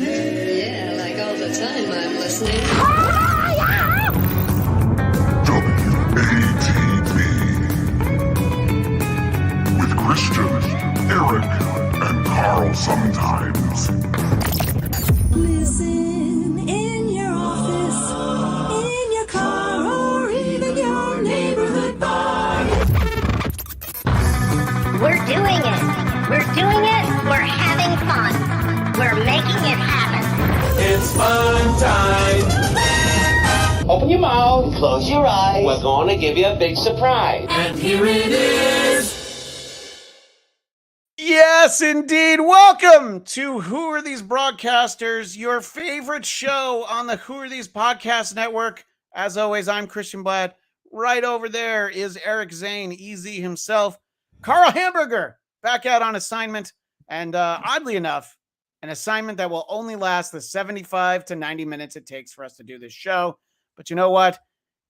Yeah, like all the time I'm listening. WATB with Christian, Eric, and Carl sometimes. Listen in your office, in your car, or even your neighborhood bar. We're doing it. We're doing it. We're having fun. We're making it happen. It's fun time. Open your mouth, close your eyes. We're going to give you a big surprise. And here it is. Yes, indeed. Welcome to Who Are These Broadcasters, your favorite show on the Who Are These Podcast Network. As always, I'm Christian Bladt. Right over there is Eric Zane, Easy himself. Carl Hamburgler, back out on assignment. And oddly enough, an assignment that will only last the 75 to 90 minutes it takes for us to do this show. But you know what?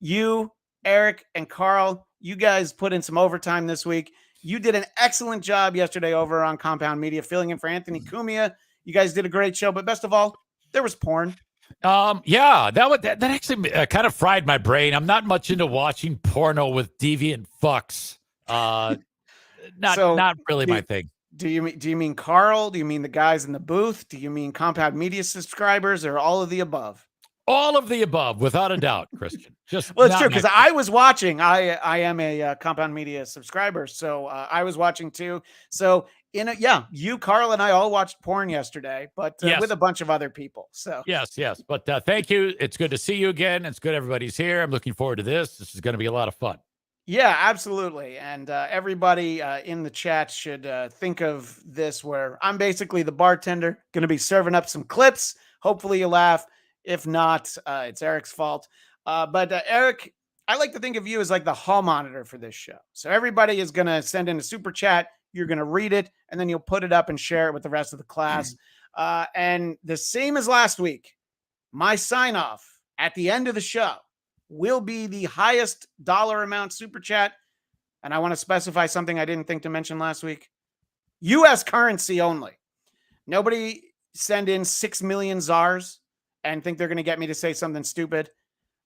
You, Eric, and Carl, you guys put in some overtime this week. You did an excellent job yesterday over on Compound Media, filling in for Anthony Cumia. You guys did a great show, but best of all, there was porn. Yeah, that actually kind of fried my brain. I'm not much into watching porno with deviant fucks. Not really my thing. Do you mean Carl? Do you mean the guys in the booth? Do you mean Compound Media subscribers, or all of the above? All of the above, without a doubt, Christian. Well, it's true, because I was watching. I am a Compound Media subscriber, so I was watching too. So you, Carl, and I all watched porn yesterday, but yes, with a bunch of other people. So yes. But thank you. It's good to see you again. It's good everybody's here. I'm looking forward to this. This is going to be a lot of fun. Yeah, absolutely. And everybody in the chat should think of this where I'm basically the bartender, going to be serving up some clips. Hopefully you laugh. If not, it's Eric's fault. But Eric, I like to think of you as like the hall monitor for this show. So everybody is going to send in a super chat. You're going to read it, and then you'll put it up and share it with the rest of the class. And the same as last week, my sign off at the end of the show will be the highest dollar amount super chat. And I want to specify something I didn't think to mention last week. U.S. currency only. Nobody send in 6 million czars and think they're going to get me to say something stupid.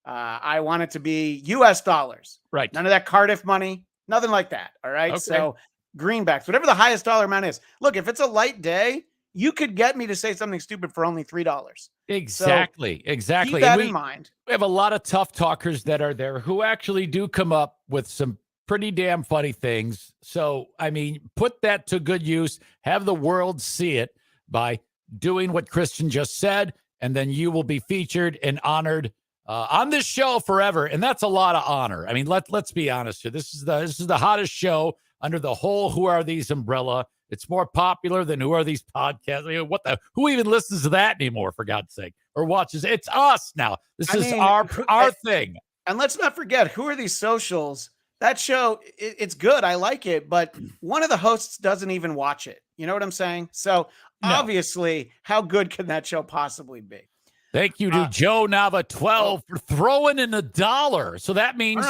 I want it to be U.S. dollars. Right. None of that Cardiff money. Nothing like that. All right. Okay. So greenbacks, whatever the highest dollar amount is. Look, if it's a light day, you could get me to say something stupid for only $3. Exactly. So exactly. keep that in mind. We have a lot of tough talkers that are there who actually do come up with some pretty damn funny things. So, I mean, put that to good use. Have the world see it by doing what Christian just said. And then you will be featured and honored on this show forever. And that's a lot of honor. I mean, let's be honest here. This is the hottest show under the whole Who Are These umbrella. It's more popular than Who Are These podcasts. I mean, who even listens to that anymore, for God's sake, or watches? It's us now. This is our thing. And let's not forget, Who Are These Socials? That show, it's good. I like it, but one of the hosts doesn't even watch it. You know what I'm saying? So obviously, how good can that show possibly be? Thank you to Joe Nava 12 for throwing in $1. So that means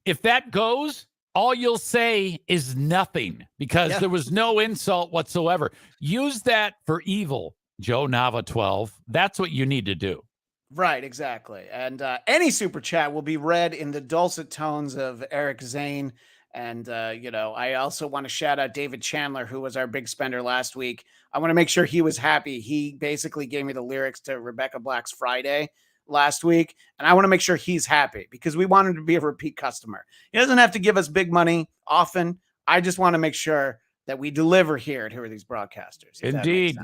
if that goes, all you'll say is nothing, because there was no insult whatsoever. Use that for evil, Joe Nava 12. That's what you need to do. Right, exactly. And any super chat will be read in the dulcet tones of Eric Zane. And, I also want to shout out David Chandler, who was our big spender last week. I want to make sure he was happy. He basically gave me the lyrics to Rebecca Black's Friday last week. And I want to make sure he's happy because we want him to be a repeat customer. He doesn't have to give us big money often. I just want to make sure that we deliver here at Who Are These Broadcasters. Indeed.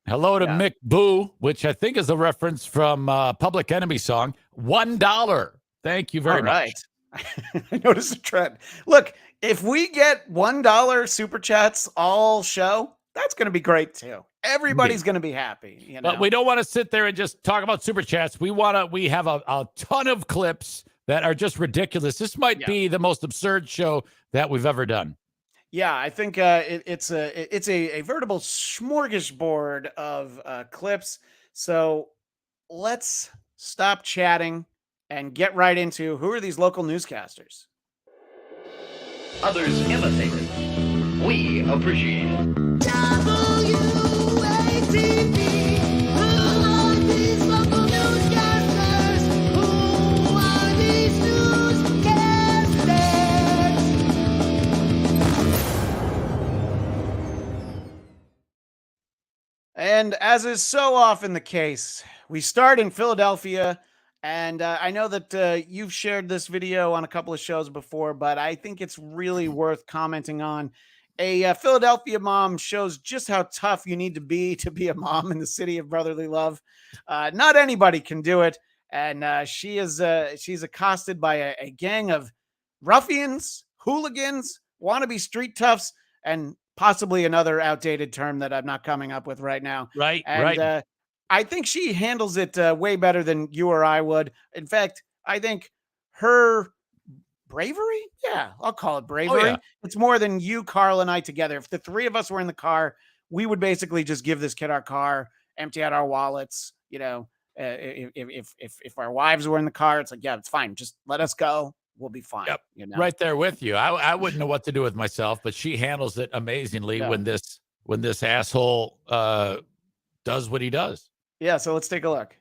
Hello to Mick Boo, which I think is a reference from Public Enemy song. $1. Thank you very much. I noticed a trend. Look, if we get $1 super chats all show, that's going to be great too. Everybody's going to be happy. But we don't want to sit there and just talk about super chats. We have a ton of clips that are just ridiculous. This might be the most absurd show that we've ever done. Yeah, I think it's a veritable smorgasbord of clips. So let's stop chatting and get right into who are these local newscasters. Others imitate it. We appreciate it. WATB, And as is so often the case, we start in Philadelphia. And I know that you've shared this video on a couple of shows before, but I think it's really worth commenting on. A Philadelphia mom shows just how tough you need to be a mom in the city of brotherly love. Not anybody can do it. And she's accosted by a gang of ruffians, hooligans, wannabe street toughs, and possibly another outdated term that I'm not coming up with right now. Right, And right. I think she handles it way better than you or I would. In fact, I think her bravery, yeah, I'll call it bravery. Oh, yeah. It's more than you, Carl, and I together. If the three of us were in the car, we would basically just give this kid our car, empty out our wallets. If our wives were in the car, it's like, yeah, it's fine. Just let us go. We'll be fine. Yep. You know? Right there with you. I wouldn't know what to do with myself, but she handles it amazingly Yeah. when this asshole does what he does. Yeah, so let's take a look.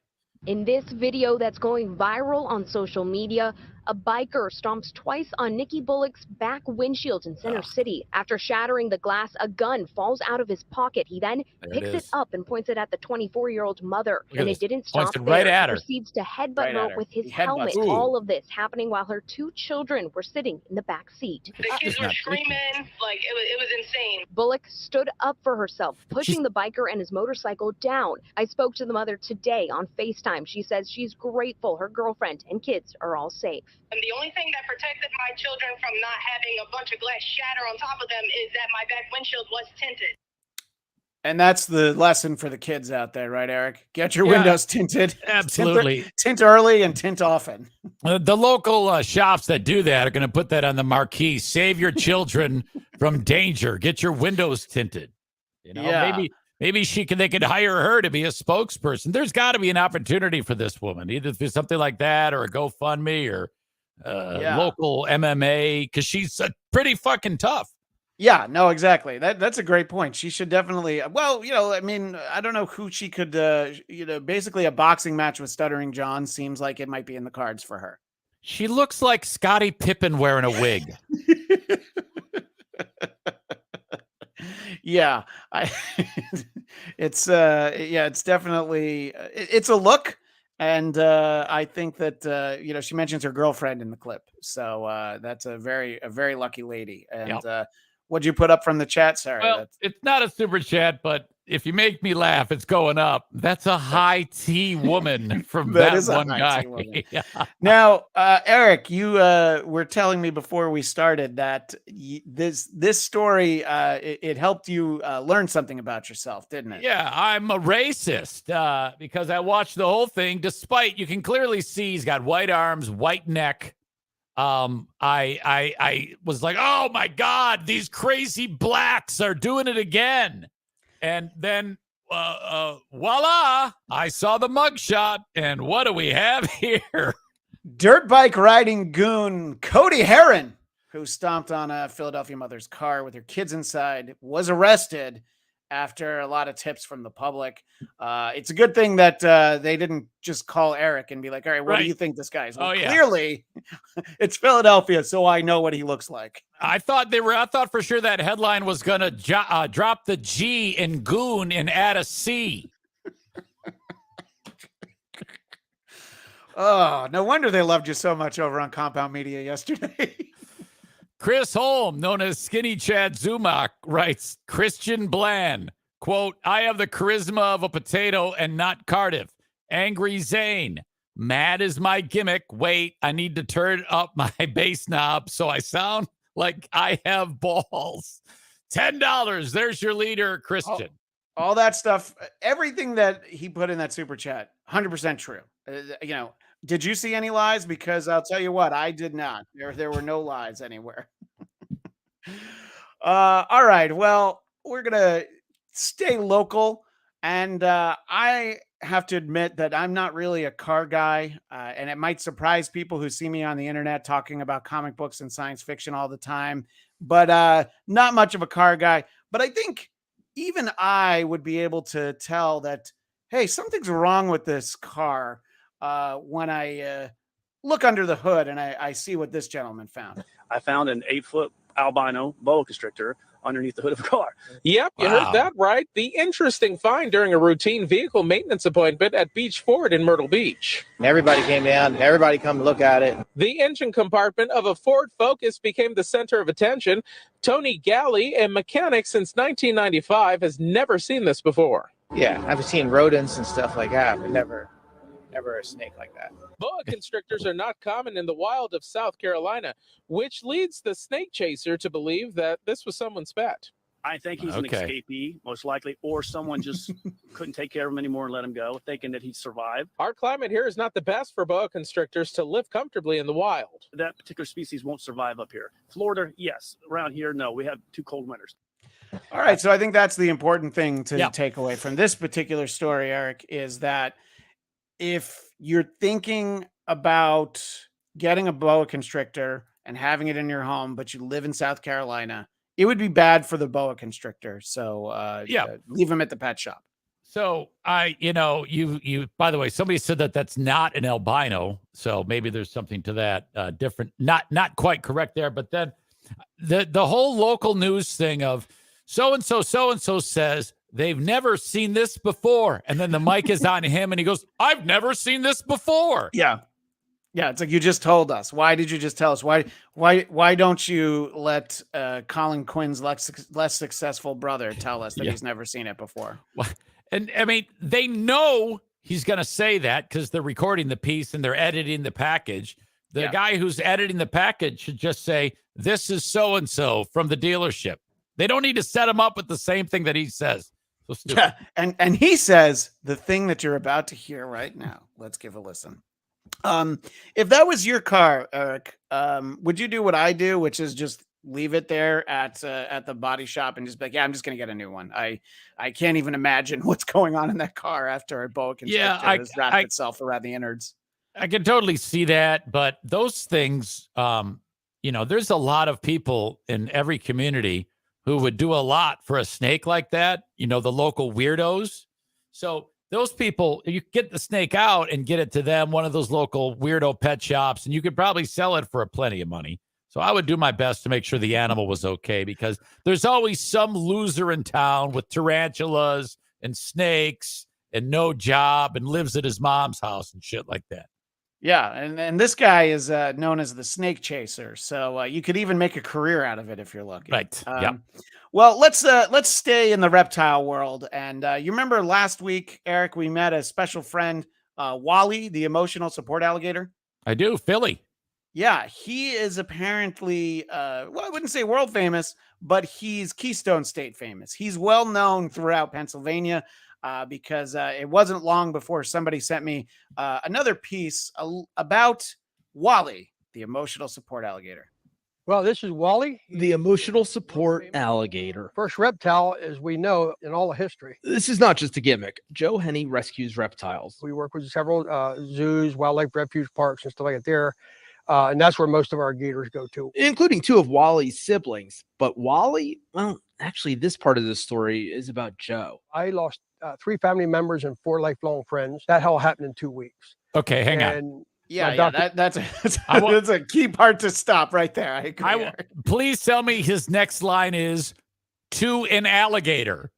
In this video that's going viral on social media, a biker stomps twice on Nikki Bullock's back windshield in Center City. After shattering the glass, a gun falls out of his pocket. He then picks it up and points it at the 24-year-old mother. And it didn't stop there. Right at her. He proceeds to headbutt her with his helmet. Ooh. All of this happening while her two children were sitting in the back seat. The kids were screaming, like it was insane. Bullock stood up for herself, pushing the biker and his motorcycle down. I spoke to the mother today on FaceTime. She says she's grateful her girlfriend and kids are all safe. And the only thing that protected my children from not having a bunch of glass shatter on top of them is that my back windshield was tinted. And that's the lesson for the kids out there, right, Eric? Get your windows tinted. Absolutely. Tint early and tint often. The local shops that do that are going to put that on the marquee. Save your children from danger. Get your windows tinted. Maybe they could hire her to be a spokesperson. There's got to be an opportunity for this woman, either through something like that or a GoFundMe or local MMA, because she's pretty fucking tough. Yeah, no, exactly. That's a great point. She should definitely, I mean, I don't know who she could, basically a boxing match with Stuttering John seems like it might be in the cards for her. She looks like Scottie Pippen wearing a wig. Yeah, it's definitely, it's a look. And I think that, she mentions her girlfriend in the clip. So that's a very lucky lady. And what'd you put up from the chat? Sorry. Well, it's not a super chat, but if you make me laugh, it's going up. That's a high tea woman from that one guy. Yeah. Now, Eric, you were telling me before we started that this story, it helped you learn something about yourself, didn't it? Yeah, I'm a racist because I watched the whole thing, despite you can clearly see he's got white arms, white neck. I was like, oh my God, these crazy blacks are doing it again. And then, voila, I saw the mugshot. And what do we have here? Dirt bike riding goon Cody Heron, who stomped on a Philadelphia mother's car with her kids inside, was arrested after a lot of tips from the public. It's a good thing that they didn't just call Eric and be like, all right, what do you think this guy is? Well, clearly it's Philadelphia, so I know what he looks like. I thought for sure that headline was going to drop the G in goon and add a C. Oh, no wonder they loved you so much over on Compound Media yesterday. Chris Holm, known as Skinny Chad Zumock, writes, Christian Bland, quote, I have the charisma of a potato and not Cardiff. Angry Zane, mad is my gimmick. Wait, I need to turn up my bass knob so I sound like I have balls. $10. There's your leader, Christian. All that stuff, everything that he put in that super chat, 100% true. Did you see any lies? Because I'll tell you what, I did not. There were no lies anywhere. All right. Well, we're going to stay local. And I have to admit that I'm not really a car guy. And it might surprise people who see me on the internet talking about comic books and science fiction all the time. But not much of a car guy. But I think even I would be able to tell that, hey, something's wrong with this car. When I look under the hood and I see what this gentleman found. I found an 8-foot albino boa constrictor underneath the hood of a car. Yep, you heard that right. The interesting find during a routine vehicle maintenance appointment at Beach Ford in Myrtle Beach. Everybody came down. Everybody come look at it. The engine compartment of a Ford Focus became the center of attention. Tony Galley, a mechanic since 1995, has never seen this before. Yeah, I've seen rodents and stuff like that, but never a snake like that. Boa constrictors are not common in the wild of South Carolina, which leads the snake chaser to believe that this was someone's pet. I think he's an escapee, most likely, or someone just couldn't take care of him anymore and let him go, thinking that he'd survive. Our climate here is not the best for boa constrictors to live comfortably in the wild. That particular species won't survive up here. Florida, yes. Around here, no. We have 2 cold winters. All right. So I think that's the important thing to take away from this particular story, Eric, is that if you're thinking about getting a boa constrictor and having it in your home, but you live in South Carolina, it would be bad for the boa constrictor. So leave them at the pet shop. So you by the way, somebody said that that's not an albino. So maybe there's something to that different, not quite correct there. But then the whole local news thing of so-and-so says they've never seen this before. And then the mic is on him and he goes, I've never seen this before. Yeah. Yeah. It's like, you just told us. Why did you just tell us? Why don't you let Colin Quinn's less successful brother tell us that he's never seen it before? And I mean, they know he's going to say that because they're recording the piece and they're editing the package. The guy who's editing the package should just say, this is so-and-so from the dealership. They don't need to set him up with the same thing that he says. So stupid. Yeah, and he says the thing that you're about to hear right now. Let's give a listen. If that was your car, Eric, would you do what I do, which is just leave it there at the body shop and just be like, yeah, I'm just gonna get a new one. I can't even imagine what's going on in that car after a boa constrictor has wrapped itself around the innards. I can totally see that, but those things, there's a lot of people in every community who would do a lot for a snake like that, the local weirdos. So those people, you get the snake out and get it to them, one of those local weirdo pet shops, and you could probably sell it for a plenty of money. So I would do my best to make sure the animal was okay, because there's always some loser in town with tarantulas and snakes and no job and lives at his mom's house and shit like that. Yeah, and this guy is known as the snake chaser, so you could even make a career out of it if you're lucky. Right. Well, let's stay in the reptile world. And you remember last week, Eric, we met a special friend, Wally, the emotional support alligator. I do, Philly. Yeah, he is apparently, I wouldn't say world famous, but he's Keystone State famous. He's well known throughout Pennsylvania. Because it wasn't long before somebody sent me another piece about Wally, the emotional support alligator. Well, this is Wally, the emotional support alligator. First reptile, as we know, in all of history. This is not just a gimmick. Joe Henney rescues reptiles. We work with several zoos, wildlife refuge parks, and stuff like that there. And that's where most of our gators go to. Including 2 of Wally's siblings. But Wally, well, actually, this part of the story is about Joe. I lost 3 family members and 4 lifelong friends. That all happened in 2 weeks. Okay, hang on. Yeah, that's a key part to stop right there. I agree. Please tell me his next line is to an alligator.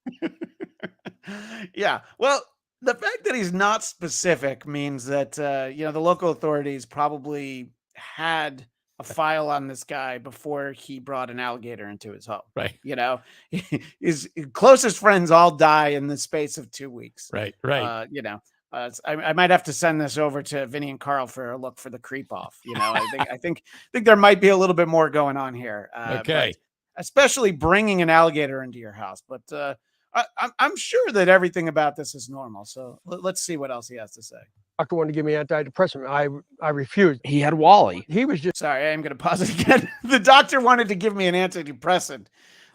Yeah. Well, the fact that he's not specific means that the local authorities probably had a file on this guy before he brought an alligator into his home. Right. His closest friends all die in the space of 2 weeks. Right. I might have to send this over to Vinny and Carl for a look for the creep off. I think there might be a little bit more going on here. Okay. Especially bringing an alligator into your house. But I'm sure that everything about this is normal. So let's see what else he has to say. Doctor wanted to give me antidepressant. I refused. He had Wally. He was just... Sorry, I'm going to pause it again. The doctor wanted to give me an antidepressant.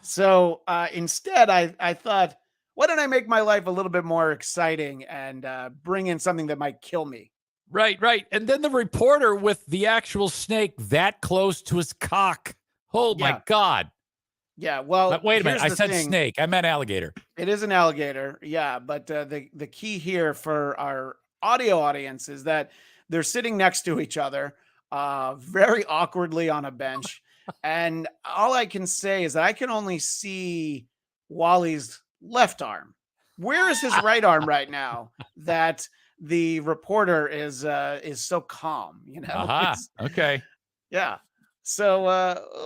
So instead, I thought, why don't I make my life a little bit more exciting and bring in something that might kill me? Right. And then the reporter with the actual snake that close to his cock. Oh, my God. Yeah, well, but wait a minute. I said snake. I meant alligator. It is an alligator. Yeah, but the key here for our audio audience is that they're sitting next to each other very awkwardly on a bench. And all I can say is that I can only see Wally's left arm. Where is his right arm right now that the reporter is so calm, you know? Okay. Yeah. So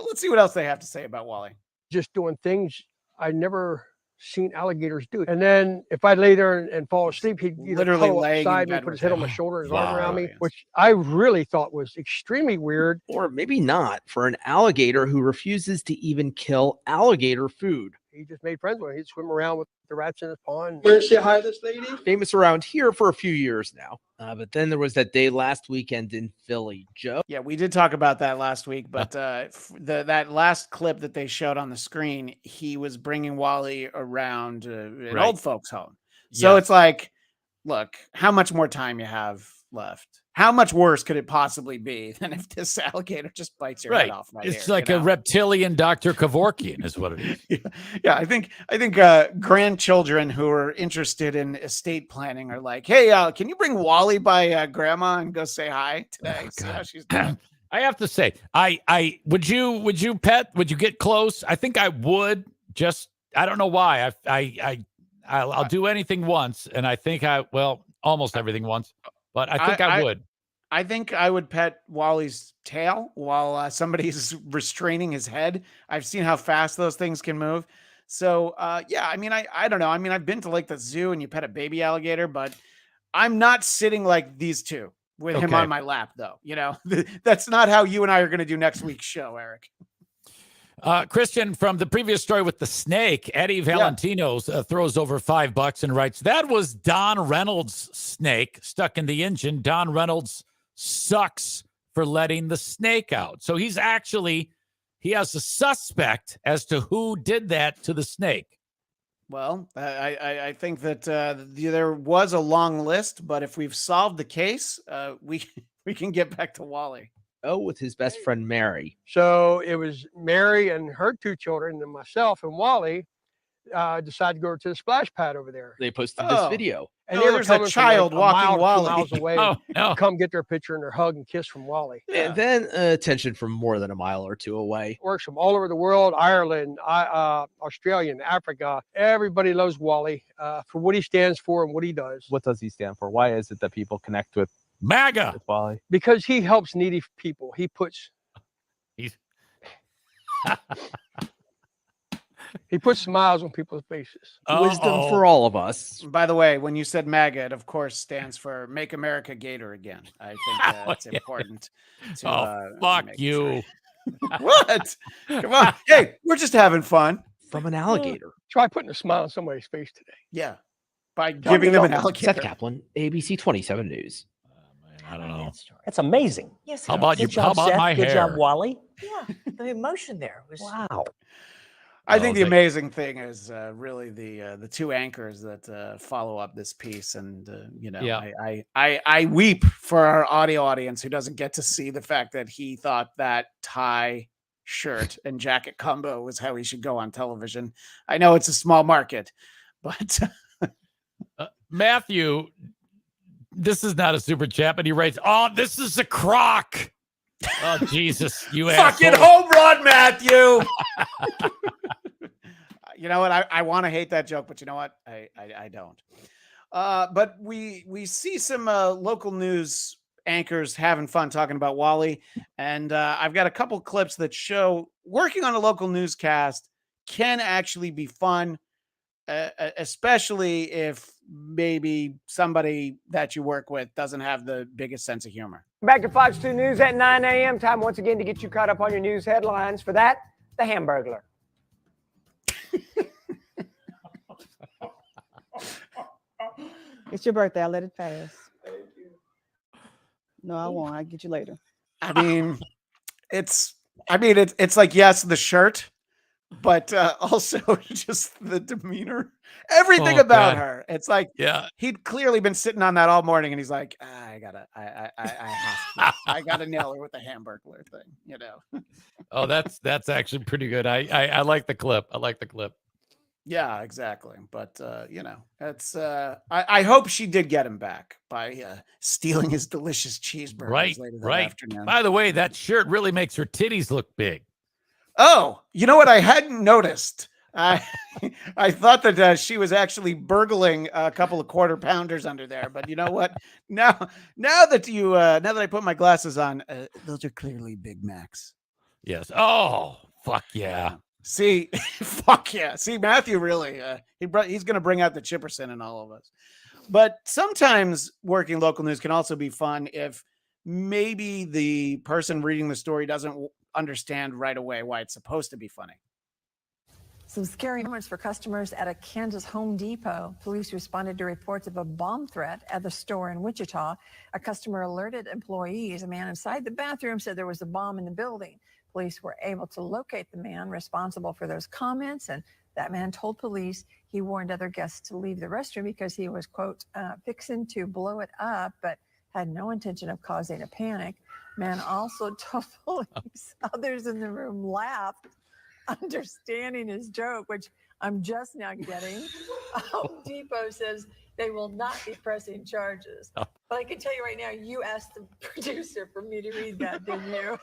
let's see what else they have to say about Wally. Just doing things I never seen alligators do. And then if I lay there and fall asleep, he'd either Literally cuddle laying in beside me, bed put with his head on you. my shoulder, his Wow. arm around me, which I really thought was extremely weird. Or maybe not for an alligator who refuses to even kill alligator food. He just made friends with him. He'd swim around with the rats in his pond. Where'd she hide this lady? Famous around here for a few years now. But then there was that day last weekend in Philly. Joe? Yeah, we did talk about that last week, but that last clip that they showed on the screen, he was bringing Wally around an Right. old folks home. So Yes. it's like, look, how much more time you have left? How much worse could it possibly be than if this alligator just bites your head off? It's here, like you a know? reptilian Dr. Kevorkian is what it is. Yeah, I think grandchildren who are interested in estate planning are like, hey, can you bring Wally by grandma and go say hi today? See how she's doing. I have to say, I would you pet? Would you get close? I think I would. Just I don't know why. I'll do anything once, and I think almost everything once. But I think I would. I think I would pet Wally's tail while somebody's restraining his head. I've seen how fast those things can move. So, yeah, I mean, I don't know. I mean, I've been to like the zoo and you pet a baby alligator, but I'm not sitting like these two with him Okay. on my lap, though. You know, that's not how you and I are going to do next week's show, Eric. Christian, from the previous story with the snake, Eddie Valentino throws over $5 and writes, that was Don Reynolds' snake stuck in the engine. Don Reynolds sucks for letting the snake out. So he has a suspect as to who did that to the snake. Well, I think that there was a long list, but if we've solved the case, we can get back to Wally. With his best friend Mary. So it was Mary and her two children and myself and Wally decided to go to the splash pad over there. They posted this video. And Oh, they were there's a coming from child like walking a mile, 2 Wally. miles away to come get their picture and their hug and kiss from Wally. And then attention from more than a mile or two away. Works from all over the world, Ireland, Australia, and Africa. Everybody loves Wally for what he stands for and what he does. What does he stand for? Why is it that people connect with MAGA? With Wally? Because he helps needy people. He puts smiles on people's faces. Wisdom for all of us. By the way, when you said MAGA, it of course stands for Make America Gator Again. I think it's important. To, fuck you. What? Come on. Hey, we're just having fun. From an alligator. Try putting a smile on somebody's face today. Yeah. By giving them an alligator. Seth Kaplan, ABC 27 News. I don't know. That's amazing. Yes. How about you? Good job, How about Seth. my Good hair? job, Wally. Yeah, the emotion there was wow. I think the amazing thing is really the two anchors that follow up this piece, and I weep for our audio audience who doesn't get to see the fact that he thought that tie, shirt, and jacket combo was how he should go on television. I know it's a small market, but Matthew, this is not a super chat, but he writes, "Oh, this is a crock." Oh Jesus, you fucking asshole. home run, Matthew. You know what? I want to hate that joke, but you know what? I don't. But we see some local news anchors having fun talking about Wally, and I've got a couple clips that show working on a local newscast can actually be fun, especially if maybe somebody that you work with doesn't have the biggest sense of humor. Back to Fox 2 News at 9 a.m. Time once again to get you caught up on your news headlines. For that, the Hamburgler. It's your birthday. I'll let it pass. No, I won't. I'll get you later. I mean, it's like, yes, the shirt, but also just the demeanor, everything about her. It's like, he'd clearly been sitting on that all morning, and he's like, I gotta nail her with the Hamburgler thing, you know? Oh, that's actually pretty good. I like the clip. I like the clip. Yeah, exactly. But it's I hope she did get him back by stealing his delicious cheeseburgers later that afternoon. By the way, that shirt really makes her titties look big. Oh, you know what? I hadn't noticed. I I thought that she was actually burgling a couple of quarter pounders under there, but you know what? Now that I put my glasses on, those are clearly Big Macs. Yes. Oh, fuck yeah. See, fuck yeah. See, Matthew really he's going to bring out the Chipperson in all of us. But sometimes working local news can also be fun if maybe the person reading the story doesn't understand right away why it's supposed to be funny. Some scary moments for customers at a Kansas Home Depot. Police responded to reports of a bomb threat at the store in Wichita. A customer alerted employees. A man inside the bathroom said there was a bomb in the building. Police were able to locate the man responsible for those comments, and that man told police he warned other guests to leave the restroom because he was, quote, fixing to blow it up, but had no intention of causing a panic. Man also told police others in the room laughed, understanding his joke, which I'm just now getting. Home Depot says they will not be pressing charges. But I can tell you right now, you asked the producer for me to read that, didn't you?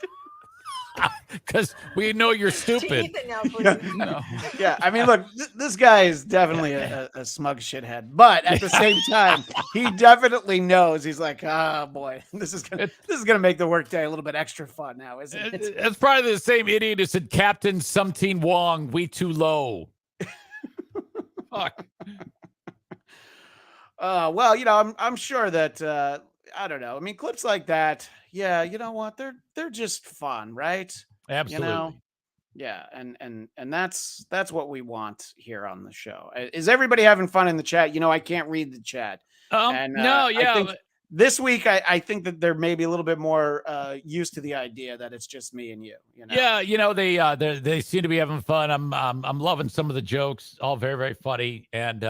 Because we know you're stupid. Now, please. No. Yeah, I mean, look, this guy is definitely a smug shithead, but at the same time, he definitely knows. He's like, oh boy, this is gonna make the workday a little bit extra fun now, isn't it? It's probably the same idiot who said, Captain Something Wong, we too low. Fuck. Well, you know, I'm sure that I don't know. I mean, clips like that, yeah, you know what? They're just fun, right? Absolutely. You know? Yeah, and that's what we want here on the show. Is everybody having fun in the chat? You know, I can't read the chat. No, yeah. I think this week, I think that they're maybe a little bit more used to the idea that it's just me and you. You know? Yeah, you know, they seem to be having fun. I'm loving some of the jokes, all very, very funny, and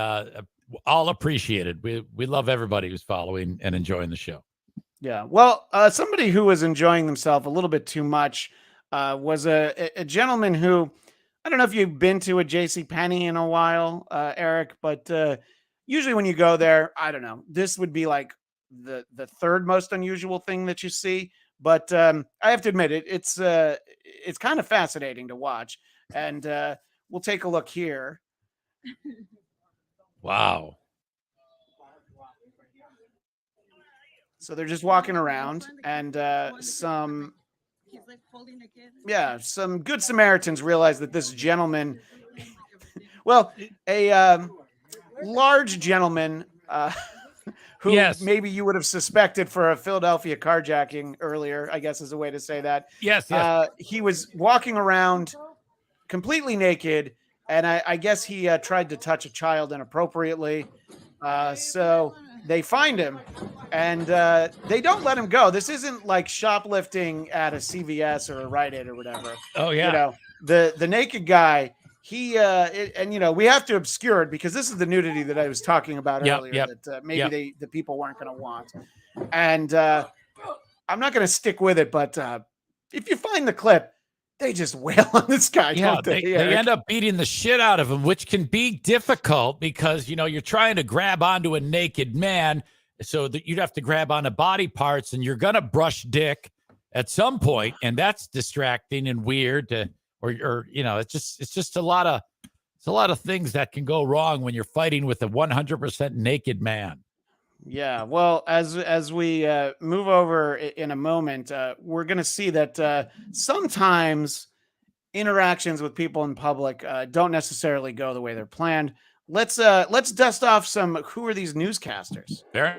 all appreciated. We love everybody who's following and enjoying the show. Yeah. Well, somebody who was enjoying themselves a little bit too much was a gentleman who, I don't know if you've been to a JCPenney in a while, Eric, but usually when you go there, I don't know, this would be like the third most unusual thing that you see. But I have to admit, it's kind of fascinating to watch. And we'll take a look here. Wow. So they're just walking around, and some good Samaritans realize that this gentleman, well, a large gentleman who maybe you would have suspected for a Philadelphia carjacking earlier, I guess is a way to say that. Yes. He was walking around completely naked, and I guess he tried to touch a child inappropriately. So they find him, and they don't let him go. This isn't like shoplifting at a CVS or a Rite Aid or whatever. Oh, yeah. You know, the naked guy, and you know, we have to obscure it because this is the nudity that I was talking about earlier that maybe the people weren't going to want. And I'm not going to stick with it, but if you find the clip, they just wail on this guy. Yeah, don't they end up beating the shit out of him, which can be difficult because, you know, you're trying to grab onto a naked man so that you'd have to grab onto body parts, and you're going to brush dick at some point, and that's distracting and weird or you know, it's just a lot of things that can go wrong when you're fighting with a 100% naked man. Yeah, well, as we move over in a moment, we're going to see that sometimes interactions with people in public don't necessarily go the way they're planned. Let's dust off some who are these newscasters. There.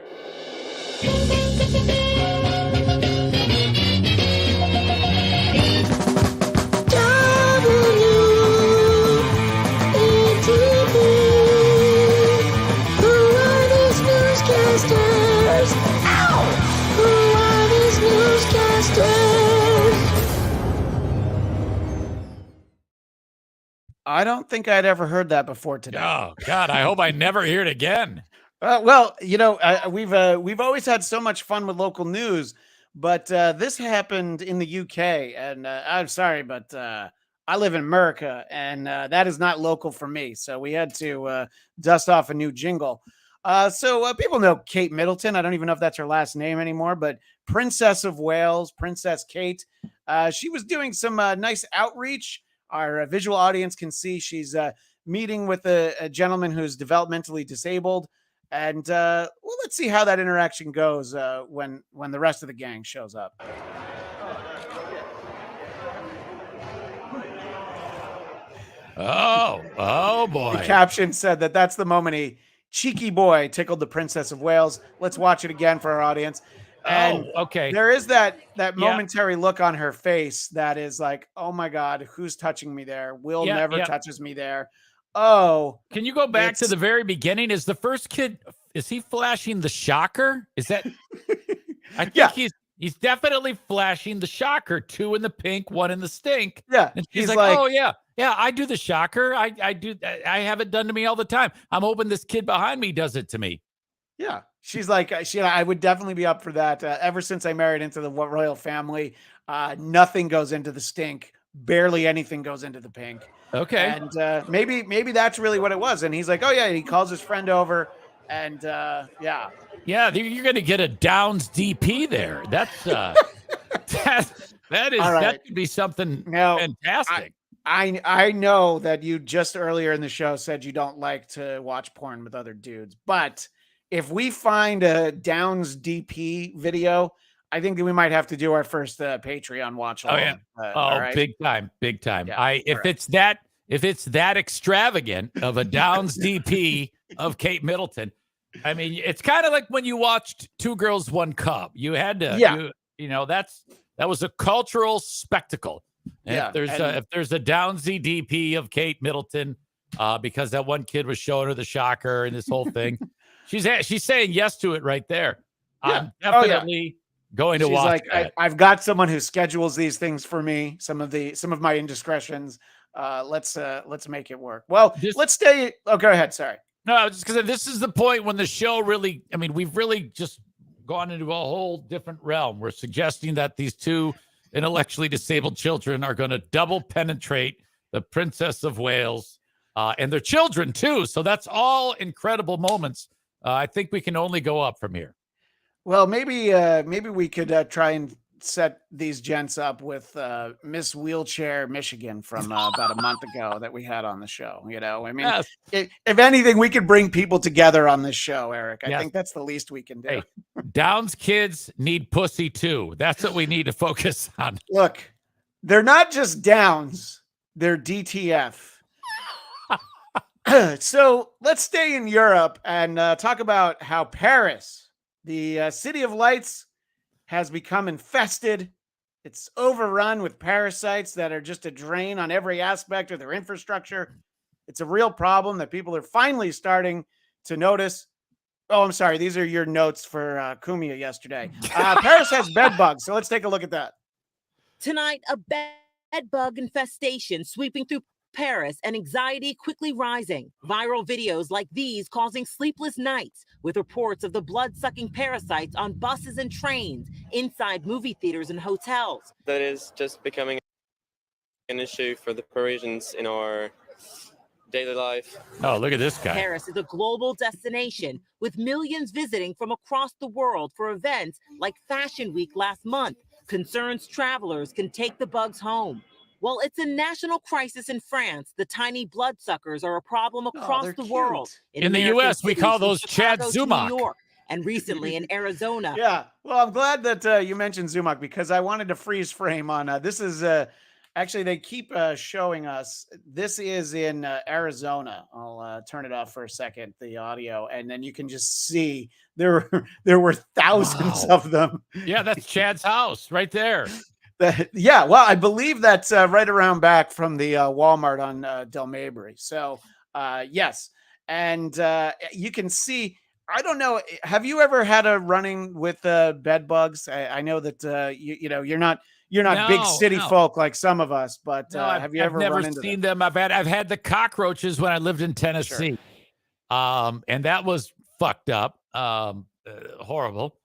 I don't think I'd ever heard that before today. Oh God, I hope I never hear it again. Well, you know, we've always had so much fun with local news, but this happened in the UK, and I'm sorry, but I live in America, and that is not local for me. So we had to dust off a new jingle. So people know Kate Middleton. I don't even know if that's her last name anymore, but Princess of Wales, Princess Kate. She was doing some nice outreach our visual audience can see she's meeting with a gentleman who's developmentally disabled. And well, let's see how that interaction goes when the rest of the gang shows up. Oh boy. The caption said that's the moment cheeky boy tickled the Princess of Wales. Let's watch it again for our audience. And okay. There is that momentary look on her face that is like, oh my God, who's touching me there? Will never touches me there. Oh, can you go back to the very beginning? Is the first kid, is he flashing the shocker? Is that, I think he's definitely flashing the shocker. 2 in the pink, 1 in the stink. Yeah. And she's like, oh yeah, I do the shocker. I have it done to me all the time. I'm hoping this kid behind me does it to me. Yeah. She's like, I would definitely be up for that. Ever since I married into the royal family, nothing goes into the stink. Barely anything goes into the pink. Okay. And maybe that's really what it was. And he's like, oh yeah. And he calls his friend over and yeah. Yeah. You're going to get a Downs DP there. That's that could be something fantastic. I know that you just earlier in the show said you don't like to watch porn with other dudes, but if we find a Downs DP video, I think that we might have to do our first Patreon watch along. Oh yeah. Right? Big time. Yeah, if it's that extravagant of a Downs DP of Kate Middleton, I mean, it's kind of like when you watched Two Girls, One Cup. You had to, that was a cultural spectacle. And if there's a Downsy DP of Kate Middleton, because that one kid was showing her the shocker and this whole thing, she's saying yes to it right there. Yeah. I'm definitely going to watch that. I've got someone who schedules these things for me. Some of my indiscretions. Let's make it work. Well, let's stay. Oh, go ahead. Sorry. No, just because this is the point when the show really, I mean, we've really just gone into a whole different realm. We're suggesting that these 2 intellectually disabled children are going to double penetrate the Princess of Wales and their children too. So that's all incredible moments. I think we can only go up from here. Well, maybe we could try and set these gents up with Miss Wheelchair Michigan from about a month ago that we had on the show. I mean, if anything, we could bring people together on this show, Eric. I think that's the least we can do. Hey, Downs kids need pussy too. That's what we need to focus on. Look, they're not just Downs, they're DTF. So let's stay in Europe and talk about how Paris, the city of lights, has become infested. It's overrun with parasites that are just a drain on every aspect of their infrastructure. It's a real problem that people are finally starting to notice. Oh, I'm sorry. These are your notes for Kumia yesterday. Paris has bedbugs, so let's take a look at that. Tonight, a bedbug infestation sweeping through Paris and anxiety quickly rising. Viral videos like these causing sleepless nights, with reports of the blood-sucking parasites on buses and trains, inside movie theaters and hotels. That is just becoming an issue for the Parisians in our daily life. Oh, look at this guy. Paris is a global destination with millions visiting from across the world for events like Fashion Week last month. Concerns travelers can take the bugs home. Well, it's a national crisis in France. The tiny bloodsuckers are a problem across the world. In the U.S., we call those Chad Zumock. New York, and recently in Arizona. Yeah, well, I'm glad that you mentioned Zumock because I wanted to freeze frame on this is actually they keep showing us. This is in Arizona. I'll turn it off for a second, the audio, and then you can just see there were thousands of them. Yeah, that's Chad's house right there. Yeah, well, I believe that's right around back from the Walmart on Del Mabry. So, yes. And you can see, I don't know, have you ever had a run-in with bed bugs? I know that, you're not big city folk like some of us, but have you ever never run into seen them? I've had the cockroaches when I lived in Tennessee. Sure. And that was fucked up, horrible.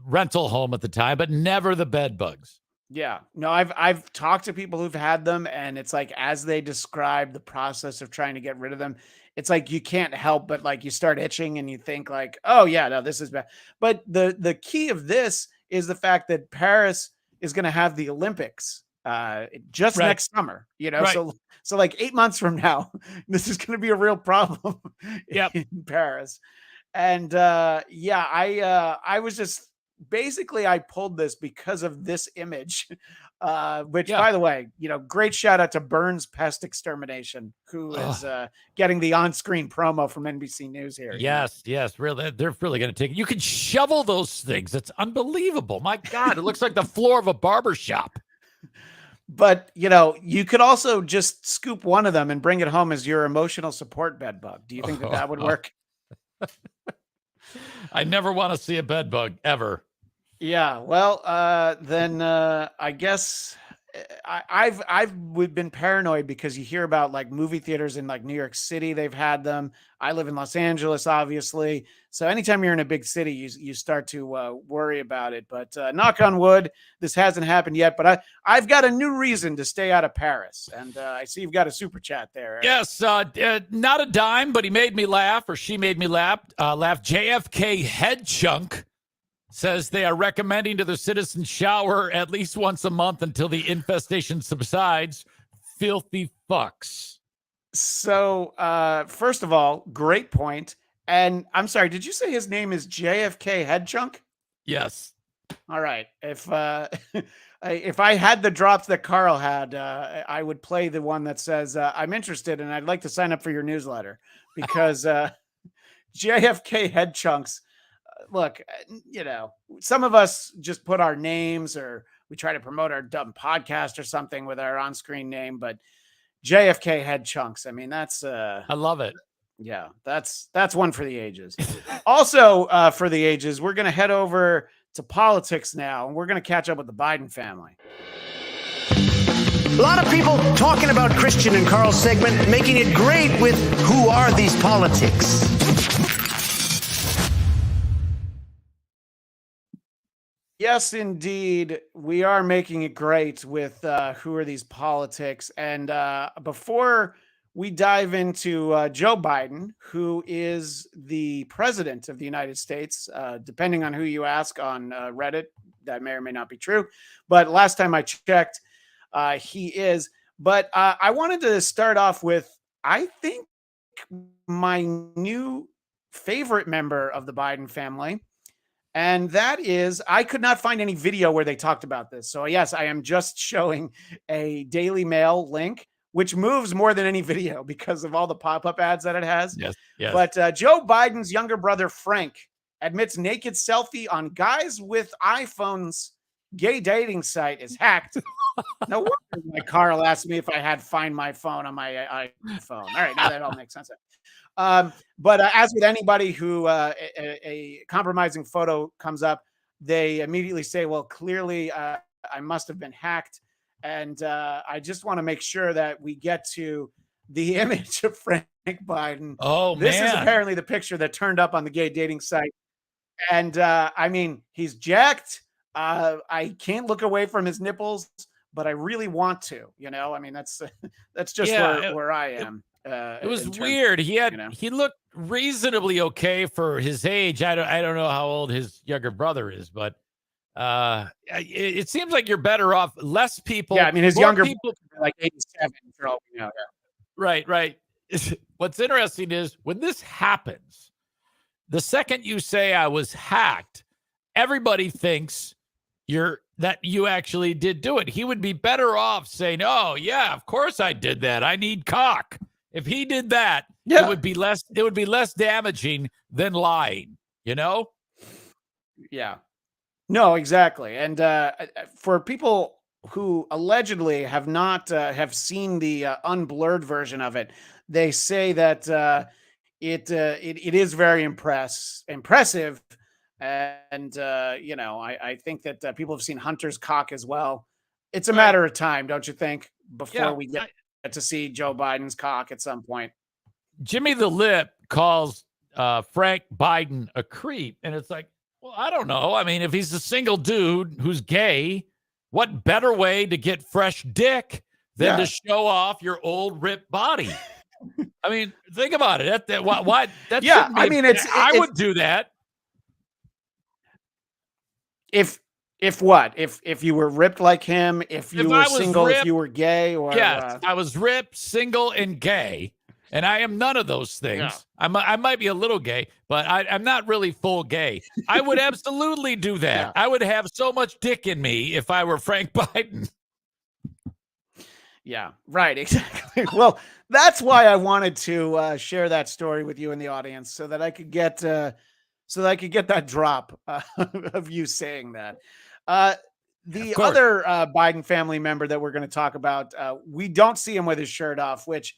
Rental home at the time, but never the bed bugs. Yeah, no, I've talked to people who've had them, and it's like as they describe the process of trying to get rid of them, it's like you can't help but like you start itching and you think like, oh yeah, no, this is bad. But the key of this is the fact that Paris is going to have the Olympics just Right. next summer, Right. So like 8 months from now, this is going to be a real problem in Paris. And I was just basically I pulled this because of this image, which by the way, great shout out to Burns Pest Extermination, who is getting the on-screen promo from NBC News here. Yes, really, they're really going to take it. You can shovel those things. It's unbelievable. My God, it looks like the floor of a barber shop. But, you could also just scoop one of them and bring it home as your emotional support bed bug. Do you think that would work? I never want to see a bed bug ever. Yeah. Well, then I guess I've been paranoid because you hear about like movie theaters in like New York City. They've had them. I live in Los Angeles, obviously. So anytime you're in a big city, you start to worry about it. But knock on wood, this hasn't happened yet. But I've got a new reason to stay out of Paris. And I see you've got a super chat there, Eric. Yes, not a dime, but he made me laugh, or she made me laugh. JFK Head Chunk says they are recommending to the citizens shower at least once a month until the infestation subsides. Filthy fucks. So, first of all, great point. And I'm sorry, did you say his name is JFK Head Chunk? Yes. All right. If I had the drops that Carl had, I would play the one that says, I'm interested and I'd like to sign up for your newsletter, because JFK Head Chunks, look, some of us just put our names, or we try to promote our dumb podcast or something with our on-screen name, but JFK Head Chunks, I mean, that's I love it. Yeah, that's one for the ages. Also, for the ages, we're going to head over to politics now, and we're going to catch up with the Biden family. A lot of people talking about Christian and Carl's segment, making it great with who are these politics? Yes, indeed. We are making it great with who are these politics. And before we dive into Joe Biden, who is the president of the United States, depending on who you ask on Reddit, that may or may not be true. But last time I checked, he is. But I wanted to start off with, I think, my new favorite member of the Biden family. And that is, I could not find any video where they talked about this. So yes, I am just showing a Daily Mail link, which moves more than any video because of all the pop-up ads that it has. Yes. But Joe Biden's younger brother, Frank, admits naked selfie on guys with iPhones gay dating site is hacked. No wonder Carl asked me if I had Find My Phone on my iPhone. All right, now that all makes sense. But as with anybody who a compromising photo comes up, they immediately say, well, clearly I must have been hacked. And I just want to make sure that we get to the image of Frank Biden. Oh, this man. Is apparently the picture that turned up on the gay dating site. And I mean, he's jacked. I can't look away from his nipples, but I really want to, I mean, that's just where I am. It was weird. He looked reasonably okay for his age. I don't know how old his younger brother is, but it seems like you're better off. Less people. Yeah, I mean, his younger people like 87 for all we know. Yeah. Right. What's interesting is when this happens, the second you say I was hacked, everybody thinks that you actually did do it. He would be better off saying, "Oh yeah, of course I did that. I need cock." If he did that, it would be less damaging than lying, Yeah. No, exactly. And for people who allegedly have not have seen the unblurred version of it, they say that it is very impressive. And I think that people have seen Hunter's cock as well. It's a matter of time, don't you think, before we get to see Joe Biden's cock at some point. Jimmy the Lip calls Frank Biden a creep. And it's like, well, I don't know. I mean, if he's a single dude who's gay, what better way to get fresh dick than to show off your old ripped body? I mean, think about it. Why? I mean, I would do that. If If what? If you were ripped like him, if you If were I was single, if ripped- you were gay, or Yes, I was ripped, single, and gay, and I am none of those things. Yeah. I might be a little gay, but I'm not really full gay. I would absolutely do that. Yeah. I would have so much dick in me if I were Frank Biden. Yeah, right, exactly. Well, that's why I wanted to share that story with you in the audience, so that I could get that drop of you saying that. The course. other Biden family member that we're going to talk about, we don't see him with his shirt off, which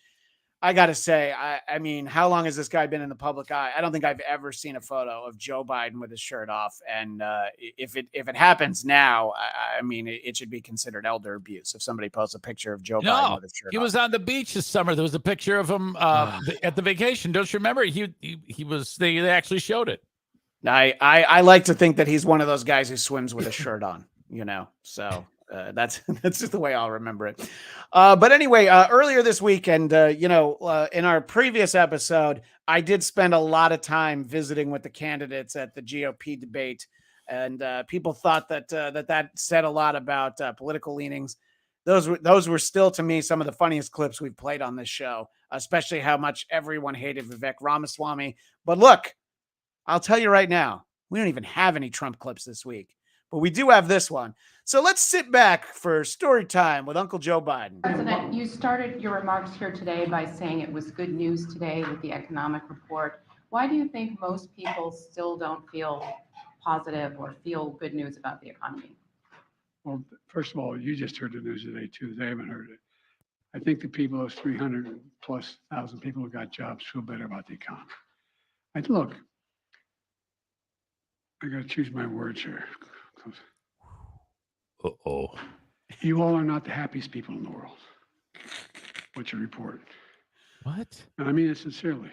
I got to say, I mean, how long has this guy been in the public eye? I don't think I've ever seen a photo of Joe Biden with his shirt off. And if it happens now, I mean, it should be considered elder abuse if somebody posts a picture of Joe Biden with his shirt he off. was on the beach this summer. There was a picture of him at the vacation. Don't you remember? He was. They actually showed it. I like to think that he's one of those guys who swims with a shirt on, so that's just the way I'll remember it. But anyway, earlier this weekend, in our previous episode, I did spend a lot of time visiting with the candidates at the GOP debate, and people thought that said a lot about political leanings. Those were still, to me, some of the funniest clips we've played on this show, especially how much everyone hated Vivek Ramaswamy. But look, I'll tell you right now, we don't even have any Trump clips this week, but we do have this one. So let's sit back for story time with Uncle Joe Biden. President, you started your remarks here today by saying it was good news today with the economic report. Why do you think most people still don't feel positive or feel good news about the economy? Well, first of all, you just heard the news today too. They haven't heard it. I think the people, those 300,000+ people who got jobs, feel better about the economy. Look, I got to choose my words here. Uh-oh. You all are not the happiest people in the world. What you report. What? And I mean it sincerely.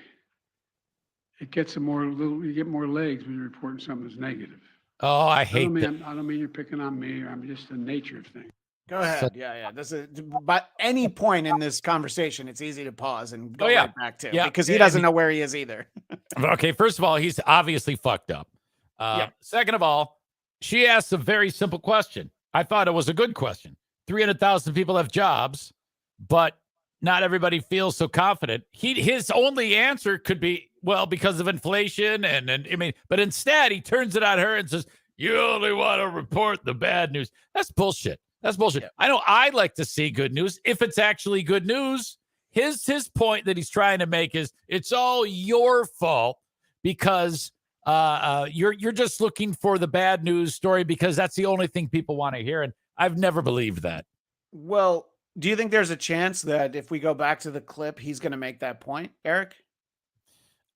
It gets you get more legs when you're reporting something that's negative. Oh, I hate that. I don't mean you're picking on me, or I'm just the nature of things. Go ahead. Yeah. But any point in this conversation, it's easy to pause and go right back to, because he doesn't know where he is either. Okay, first of all, he's obviously fucked up. Second of all, she asked a very simple question. I thought it was a good question. 300,000 people have jobs, but not everybody feels so confident. His only answer could be, well, because of inflation. But instead he turns it on her and says, you only want to report the bad news. That's bullshit. Yeah. I know I like to see good news if it's actually good news. His point that he's trying to make is it's all your fault because you're just looking for the bad news story because that's the only thing people want to hear. And I've never believed that. Well, do you think there's a chance that if we go back to the clip, he's going to make that point, Eric?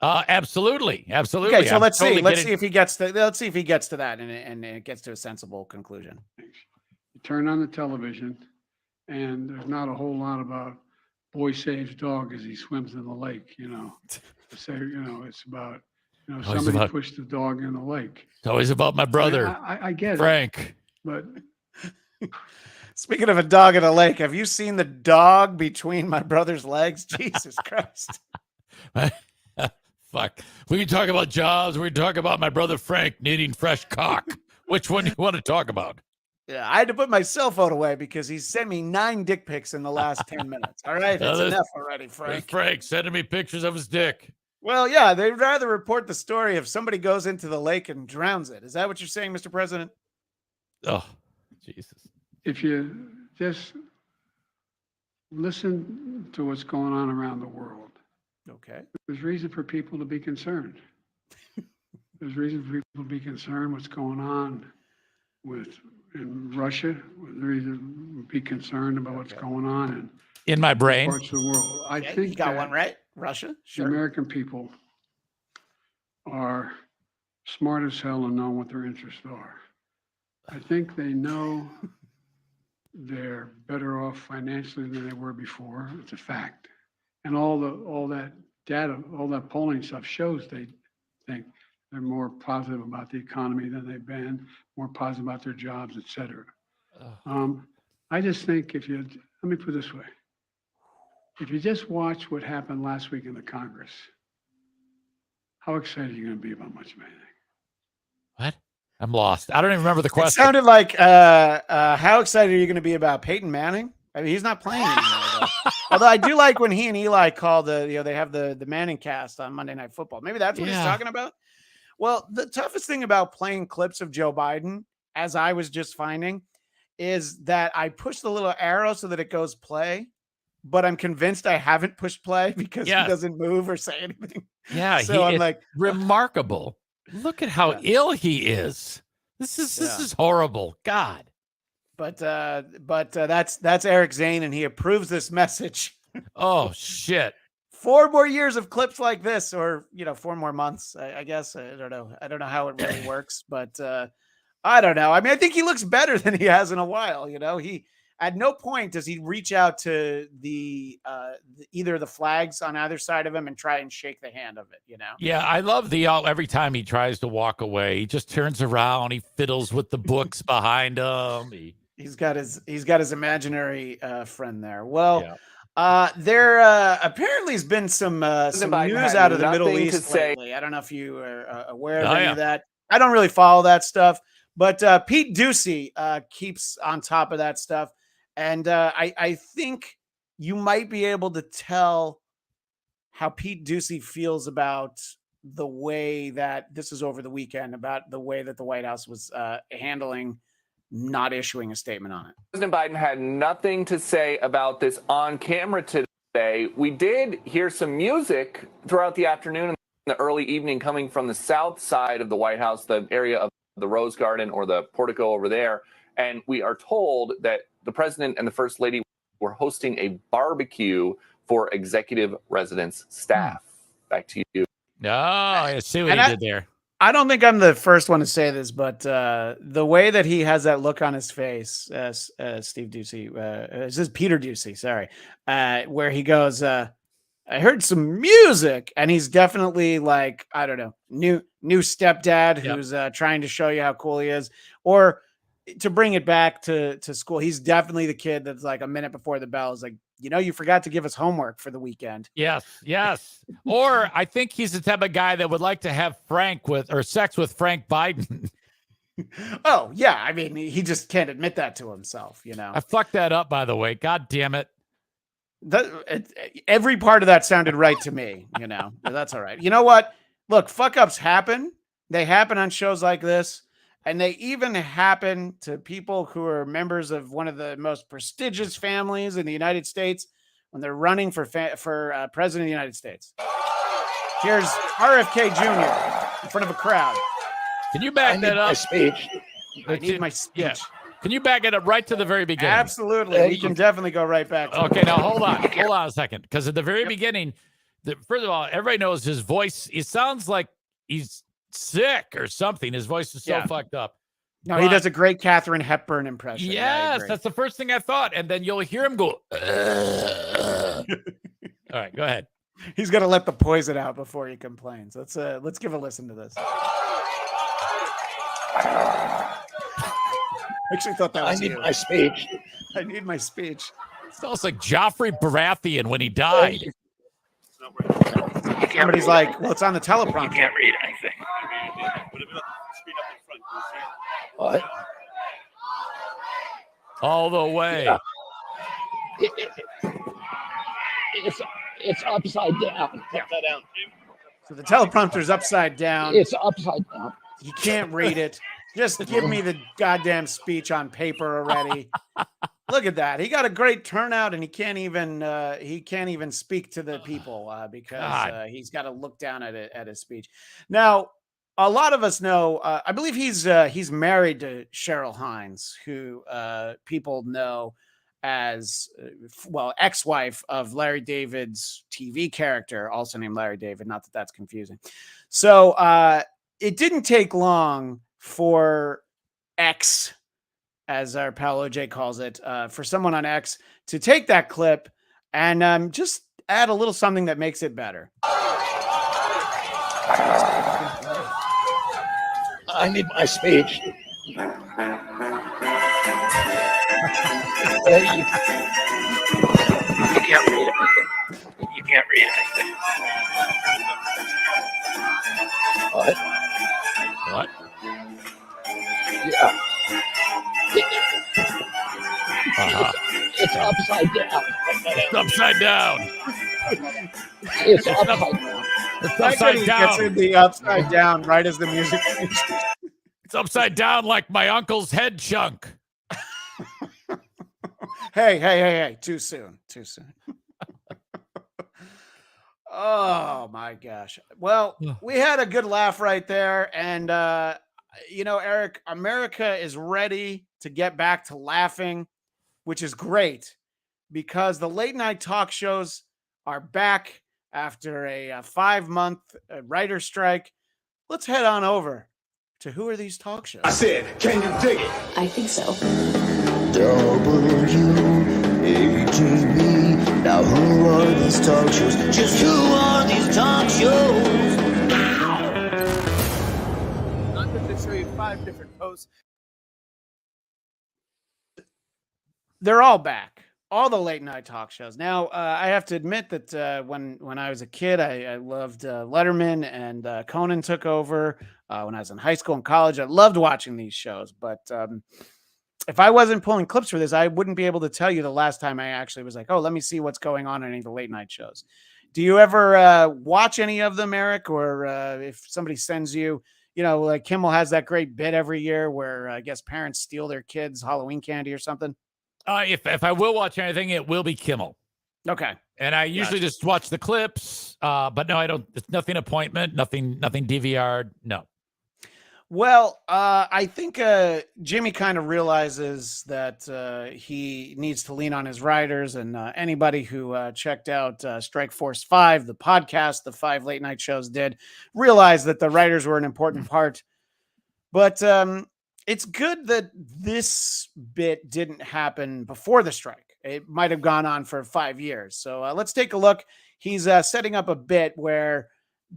Absolutely. Okay, so let's see if he gets to that and it gets to a sensible conclusion. You turn on the television, and there's not a whole lot about boy saves dog as he swims in the lake. It's about somebody pushed the dog in the lake. It's always about my brother. I get Frank. But speaking of a dog in a lake, have you seen the dog between my brother's legs? Jesus Christ. Fuck. We can talk about jobs. We can talk about my brother Frank needing fresh cock. Which one do you want to talk about? Yeah, I had to put my cell phone away because he sent me 9 dick pics in the last 10 minutes. All right, that's enough already, Frank. Frank sending me pictures of his dick. Well, yeah, they'd rather report the story if somebody goes into the lake and drowns it. Is that what you're saying, Mr. President? Oh, Jesus. If you just listen to what's going on around the world, okay, there's reason for people to be concerned. There's reason for people to be concerned what's going on in Russia. There's reason to be concerned about what's going on in my brain. Parts of the world. I think you got one right. Russia. Sure. The American people are smart as hell and know what their interests are. I think they know they're better off financially than they were before. It's a fact. And all that data, all that polling stuff shows they think they're more positive about the economy than they've been, more positive about their jobs, et cetera. I just think let me put it this way. If you just watch what happened last week in the Congress, how excited are you going to be about much of anything? What? I'm lost. I don't even remember the It question. sounded like, how excited are you going to be about Peyton Manning? I mean, he's not playing anymore, though. Although I do like when he and Eli call they have the Manning cast on Monday Night Football. Maybe that's what he's talking about. Well, the toughest thing about playing clips of Joe Biden, as I was just finding, is that I push the little arrow so that it goes play, but I'm convinced I haven't pushed play because he doesn't move or say anything. Yeah, So I'm it's like, remarkable. Look at how ill he is. This is horrible. God. But that's Eric Zane, and he approves this message. Oh shit. 4 more years of clips like this, or 4 more months. I guess I don't know. I don't know how it really works, but I don't know. I mean, I think he looks better than he has in a while. He at no point does he reach out to either the flags on either side of him and try and shake the hand of it. Yeah, I love every time he tries to walk away, he just turns around. He fiddles with the books behind him. He's got his imaginary friend there. Well, there apparently has been some news out of the Middle East lately. I don't know if you are aware of any of that. I don't really follow that stuff, but Pete Ducey keeps on top of that stuff, and I think you might be able to tell how Pete Ducey feels about the way that this is over the weekend, about the way that the White House was handling not issuing a statement on it. President Biden had nothing to say about this on camera today. We did hear some music throughout the afternoon and the early evening coming from the south side of the White House, the area of the Rose Garden or the portico over there. And we are told that the president and the first lady were hosting a barbecue for executive residence staff. Back to you. Oh, I see what he did there. I don't think I'm the first one to say this, but the way that he has that look on his face, Steve Ducey, this is Peter Ducey, sorry, where he goes, I heard some music, and he's definitely like, I don't know, new stepdad who's trying to show you how cool he is, or to bring it back to school. He's definitely the kid that's like a minute before the bell is like, you forgot to give us homework for the weekend. Yes. Or I think he's the type of guy that would like to have sex with Frank Biden. Oh, yeah. I mean, he just can't admit that to himself, I fucked that up, by the way. God damn it. Every part of that sounded right to me, but that's all right. You know what? Look, fuck ups happen. They happen on shows like this. And they even happen to people who are members of one of the most prestigious families in the United States when they're running for president of the United States. Here's RFK Jr. in front of a crowd. Can you back that up? My speech. I need my speech. Yeah. Can you back it up right to the very beginning? Absolutely. We can definitely go right back to Okay, now hold on a second. Because at the very beginning, first of all, everybody knows his voice. It sounds like he's sick or something. His voice is so fucked up. No, he does a great Katharine Hepburn impression. Yes, that's the first thing I thought. And then you'll hear him go. All right, go ahead. He's got to let the poison out before he complains. Let's give a listen to this. I actually thought that was I need my speech. I need my speech. It sounds like Joffrey Baratheon when he died. Somebody's like, well, it's on the teleprompter. You can't read anything. What? All the way. Yeah. It's upside down. Upside down. So the teleprompter's upside down. It's upside down. You can't read it. Just give me the goddamn speech on paper already. Look at that. He got a great turnout, and he can't even speak to the people because he's got to look down at his speech. Now, a lot of us know. I believe he's married to Cheryl Hines, who people know as ex-wife of Larry David's TV character, also named Larry David. Not that that's confusing. So it didn't take long for X, as our pal OJ calls it, for someone on X to take that clip and just add a little something that makes it better. I need my speech. You can't read anything. You can't read anything. What? Yeah. Uh-huh. It's upside down. It's upside down. It's upside down. It's That upside goodie down. gets in the upside down right as the music finishes. It's upside down like my uncle's head chunk. Hey. Too soon. Oh my gosh. Well, we had a good laugh right there. And, Eric, America is ready to get back to laughing, which is great because the late night talk shows are back after a 5-month writer strike. Let's head on over to who are these talk shows? I said, can you dig it? I think so. WATV. Now who are these talk shows? Just who are these talk shows? I'm going to show you 5 different posts. They're all back. All the late night talk shows. Now, I have to admit that when I was a kid, I loved Letterman and Conan took over. When I was in high school and college, I loved watching these shows. But if I wasn't pulling clips for this, I wouldn't be able to tell you the last time I actually was like, oh, let me see what's going on in any of the late night shows. Do you ever watch any of them, Eric? Or if somebody sends you, like Kimmel has that great bit every year where I guess parents steal their kids' Halloween candy or something? If I will watch anything, it will be Kimmel. Okay. And I usually just watch the clips, but no, I don't. It's nothing appointment, nothing DVR. No. Well, I think Jimmy kind of realizes that he needs to lean on his writers, and anybody who checked out Strike Force 5, the podcast, the 5 late night shows did realize that the writers were an important part. But it's good that this bit didn't happen before the strike. It might have gone on for 5 years. So let's take a look. He's setting up a bit where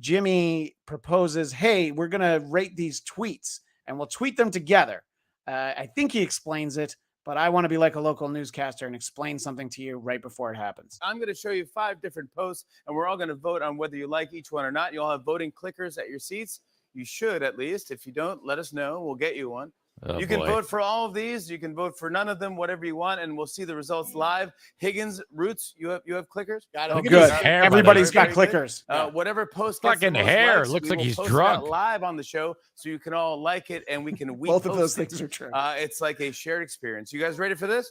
Jimmy proposes, hey, we're going to rate these tweets and we'll tweet them together. I think he explains it, but I want to be like a local newscaster and explain something to you right before it happens. I'm going to show you 5 different posts, and we're all going to vote on whether you like each one or not. You all have voting clickers at your seats. You should, at least. If you don't, let us know. We'll get you one. Oh, you can boy. vote for all of these. You can vote for none of them, whatever you want, and we'll see the results live. Higgins, Roots, you have clickers? Got it. Oh, good. Everybody's got clickers. Whatever post gets Fucking the most hair. likes, Looks we like will he's post it drunk. out live on the show, so you can all like it, and we can Both of those repost it. things are true. It's like a shared experience. You guys ready for this?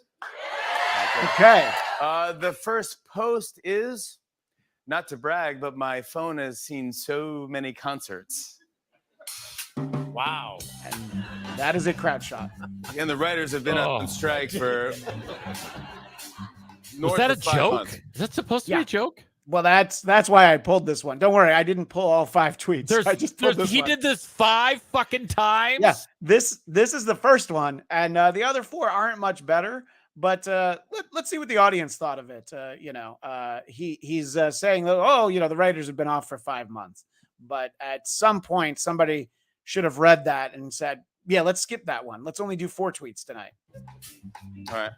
Okay. The first post is, not to brag, but my phone has seen so many concerts. Wow. And that is a crowd shot. And the writers have been on strike for Was north that a of 5 joke? months. Is that supposed to be a joke? Well, that's why I pulled this one. Don't worry, I didn't pull all 5 tweets. I just pulled this he one. did this 5 fucking times. Yeah, this is the first one, and the other 4 aren't much better. But let's see what the audience thought of it. He's saying, oh, the writers have been off for 5 months. But at some point, somebody should have read that and said, yeah, let's skip that one. Let's only do 4 tweets tonight. All right.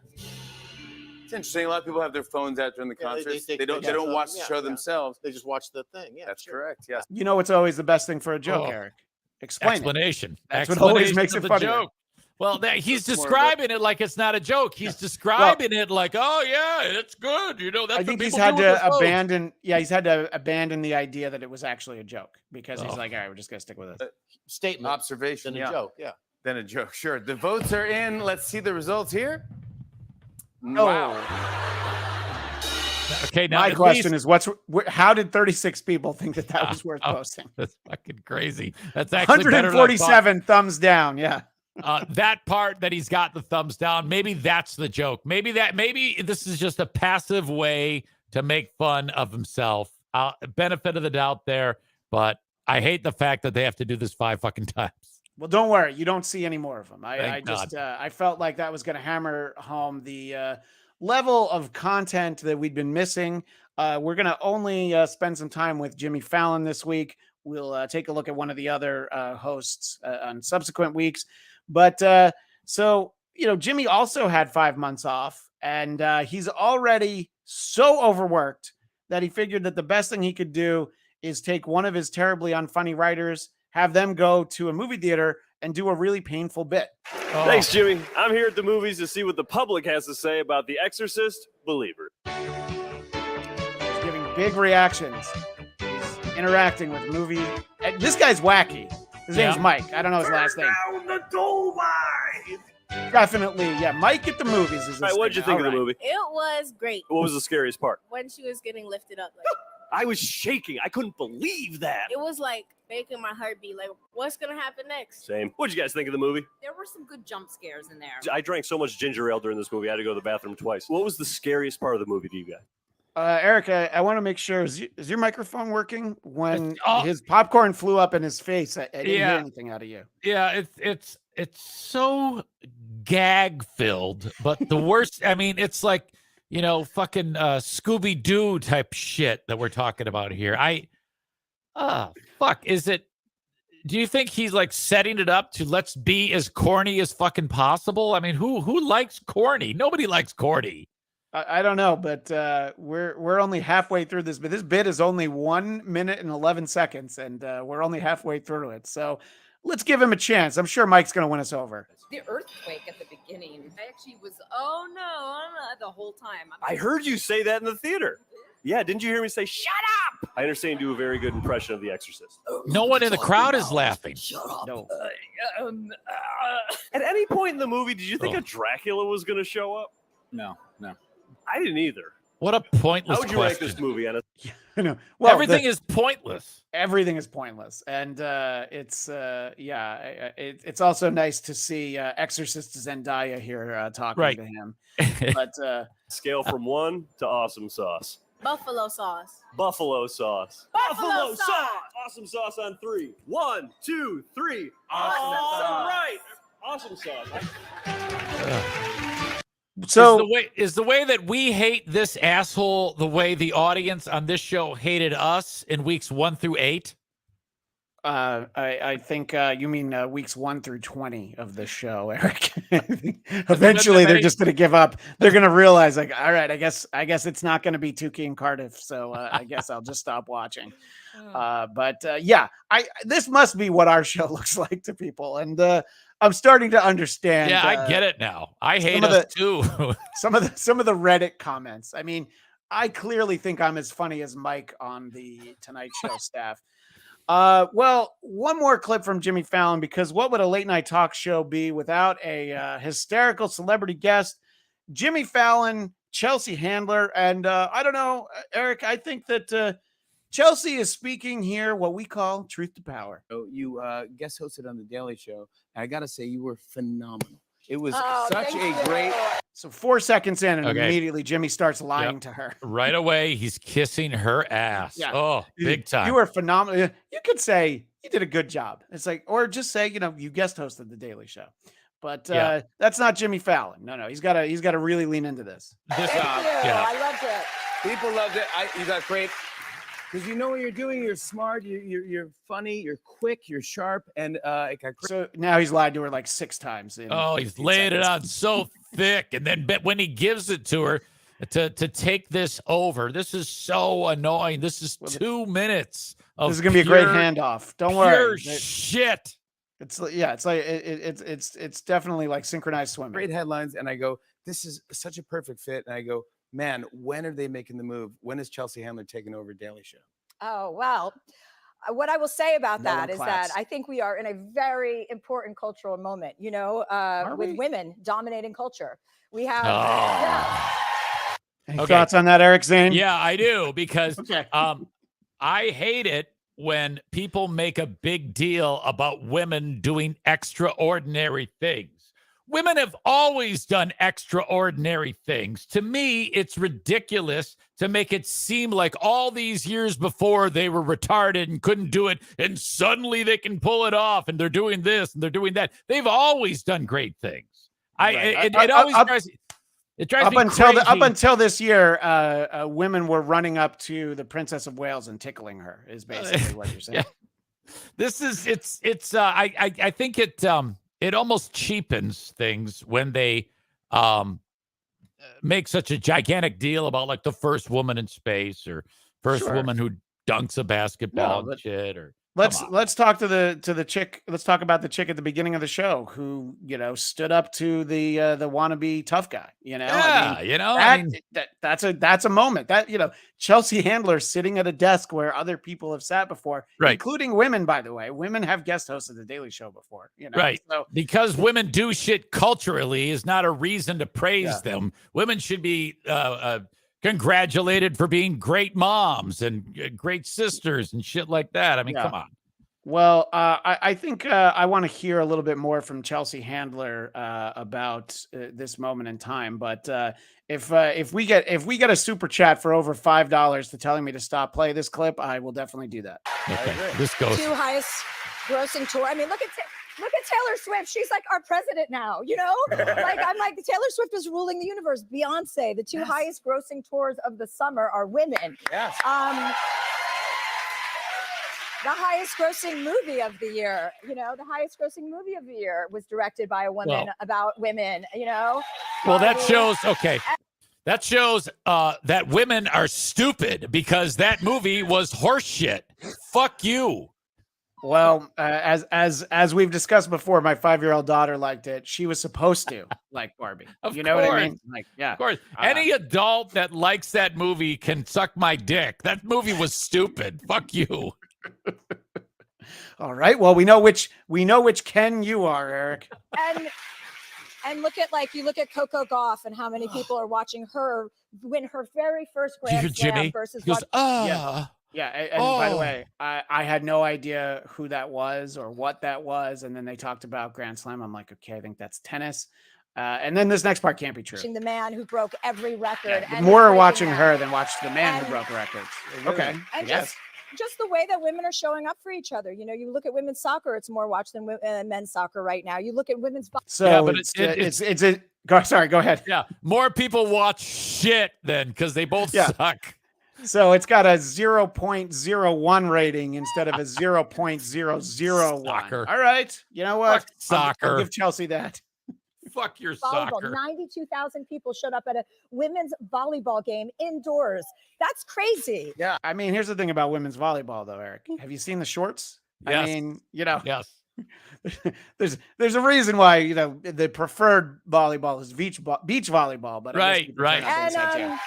It's interesting. A lot of people have their phones out during the concerts. They don't watch the show themselves. They just watch the thing. Yeah, that's correct. Yes. You know what's always the best thing for a joke, Eric? Explain Explanation. it. That's what always Explanation makes of it the funny. joke. Well, he's describing it like it's not a joke. He's describing it like, oh yeah, it's good. That's I think what he's people had do with to their phones. abandon. Yeah, he's had to abandon the idea that it was actually a joke because he's like, all right, we're just gonna stick with it. Statement. Observation. Then a joke. Yeah. Then a joke. Sure. The votes are in. Let's see the results here. Oh. Wow. Okay, now My at question least- is, how did 36 people think that was worth posting? That's fucking crazy. That's actually better than I thought. 147 thumbs down. Yeah. That part that he's got the thumbs down, maybe that's the joke. Maybe this is just a passive way to make fun of himself. Benefit of the doubt there, but I hate the fact that they have to do this 5 fucking times. Well, don't worry. You don't see any more of them. I Thank just I felt like that was going to hammer home the level of content that we'd been missing. We're going to only spend some time with Jimmy Fallon this week. We'll take a look at one of the other hosts on subsequent weeks. But so, Jimmy also had 5 months off, and he's already so overworked that he figured that the best thing he could do is take one of his terribly unfunny writers, have them go to a movie theater and do a really painful bit. Thanks, Jimmy. I'm here at the movies to see what the public has to say about The Exorcist Believer. He's giving big reactions. He's interacting with movie. And this guy's wacky. His name's Mike. I don't know his last name. The goal line. Definitely, yeah. Mike at the movies is this All right, what'd you think of the movie? It was great. What was the scariest part? When she was getting lifted up. Like, I was shaking. I couldn't believe that. it was like making my heart beat. Like, what's going to happen next? Same. What'd you guys think of the movie? There were some good jump scares in there. I drank so much ginger ale during this movie, I had to go to the bathroom twice. What was the scariest part of the movie to you guys? Eric, I want to make sure, is your microphone working? When his popcorn flew up in his face, I didn't hear anything out of you. Yeah, it's so gag filled, but the worst. I mean, it's like, you know, fucking Scooby Doo type shit that we're talking about here. Fuck, is it? Do you think he's like setting it up to let's be as corny as fucking possible? I mean, who likes corny? Nobody likes corny. I don't know, but we're only halfway through this. But this bit is only 1 minute and 11 seconds, and we're only halfway through it. So let's give him a chance. I'm sure Mike's going to win us over. The earthquake at the beginning. I actually was, oh no, the whole time. I heard you say that in the theater. Yeah, didn't you hear me say, shut up? I understand you do a very good impression of The Exorcist. No one in the crowd is laughing. Shut up. No. At any point in the movie, did you think a Dracula was going to show up? No. I didn't either. What a pointless How would you question. rank this movie, Anna? I know. Well, everything is pointless. Everything is pointless, and it's also nice to see Exorcist Zendaya here talking to him. But scale from 1 to awesome sauce. Buffalo sauce. Buffalo sauce. Buffalo sauce. Awesome sauce on 3. 1, 2, 3. Awesome All sauce. right. Awesome sauce. So is the way that we hate this asshole the way the audience on this show hated us in weeks 1 through 8? I think you mean weeks 1 through 20 of this show, Eric. Eventually, they're just going to give up. They're going to realize, like, all right, I guess it's not going to be Tukey and Cardiff, so I guess I'll just stop watching. This must be what our show looks like to people, and I'm starting to understand. Yeah, I get it now. I hate us too. some of the Reddit comments. I mean, I clearly think I'm as funny as Mike on the Tonight Show staff. Well, one more clip from Jimmy Fallon, because what would a late night talk show be without a hysterical celebrity guest? Jimmy Fallon, Chelsea Handler, and I don't know, Eric, I think that Chelsea is speaking here what we call truth to power. So you guest hosted on The Daily Show, and I got to say, you were phenomenal. It was thank such a you. great... So 4 seconds in, and Okay. immediately Jimmy starts lying to her. Right away, he's kissing her ass. Yeah. Oh, big time. You were phenomenal. You could say you did a good job. It's like, or just say, you guest hosted The Daily Show. But that's not Jimmy Fallon. No, he's got to really lean into this. Thank you. I loved it. People loved it. You got great. Because you know what you're doing. You're smart. You're funny. You're quick. You're sharp. And it got great. So now he's lied to her like 6 times. He's laying it on so thick. And then when he gives it to her to take this over, this is so annoying. This is 2 minutes of This is going to be a great handoff. Don't worry. Shit. It's definitely like synchronized swimming. Great headlines. And I go, this is such a perfect fit. And I go, man, when are they making the move? When is Chelsea Handler taking over Daily Show? Oh, well, what I will say about No one that is that claps. I think we are in a very important cultural moment, with women dominating culture. We have. Any thoughts on that, Eric Zane? Yeah, I do, because I hate it when people make a big deal about women doing extraordinary things. Women have always done extraordinary things. To me, it's ridiculous to make it seem like all these years before they were retarded and couldn't do it, and suddenly they can pull it off, and they're doing this and they're doing that. They've always done great things. It always drives me crazy. Up until this year, women were running up to the Princess of Wales and tickling her. Is basically what you're saying. This is I think it almost cheapens things when they make such a gigantic deal about like the first woman in space or first woman who dunks a basketball and shit, or Let's talk to the chick. Let's talk about the chick at the beginning of the show who, stood up to the wannabe tough guy. That's a moment that, Chelsea Handler sitting at a desk where other people have sat before, including women, by the way. Women have guest hosted the Daily Show before, Right. So, because women do shit culturally is not a reason to praise them. Women should be congratulated for being great moms and great sisters and shit like that. I mean, come on. Well, I think I want to hear a little bit more from Chelsea Handler about this moment in time. But if we get a super chat for over $5 to telling me to stop play this clip, I will definitely do that. Okay, this goes. 2 highest grossing tour. I mean, look at Taylor Swift. She's like our president now, I'm like, Taylor Swift is ruling the universe. Beyonce, the 2 highest grossing tours of the summer are women. Yes. The highest grossing movie of the year, the highest grossing movie of the year was directed by a woman about women, Well, that shows, that shows that women are stupid because that movie was horseshit. Fuck you. Well, as we've discussed before, my 5-year-old daughter liked it. She was supposed to like Barbie. Of you know course. what I mean? Like, yeah. Of course. Any adult that likes that movie can suck my dick. That movie was stupid. Fuck you. All right. Well, we know which Ken you are, Eric. And look at you look at Coco Gauff and how many people are watching her win her very first Grand Slam versus he goes, Yeah, and by the way, I had no idea who that was or what that was, and then they talked about Grand Slam. I'm like, okay, I think that's tennis. And then this next part can't be true. Watching the man who broke every record. Yeah, more are watching her than watched the man who broke records. Okay, and just the way that women are showing up for each other. You look at women's soccer; it's more watched than men's soccer right now. You look at women's. So sorry, go ahead. Yeah, more people watch shit then because they both suck. So it's got a 0.01 rating instead of a 0.001. Soccer. All right. You know what? Fuck soccer. I'll give Chelsea that. Fuck your volleyball. soccer. 92,000 people showed up at a women's volleyball game indoors. That's crazy. Yeah. I mean, here's the thing about women's volleyball, though, Eric. Have you seen the shorts? Yes. I mean, Yes. there's a reason why the preferred volleyball is beach volleyball, but right. And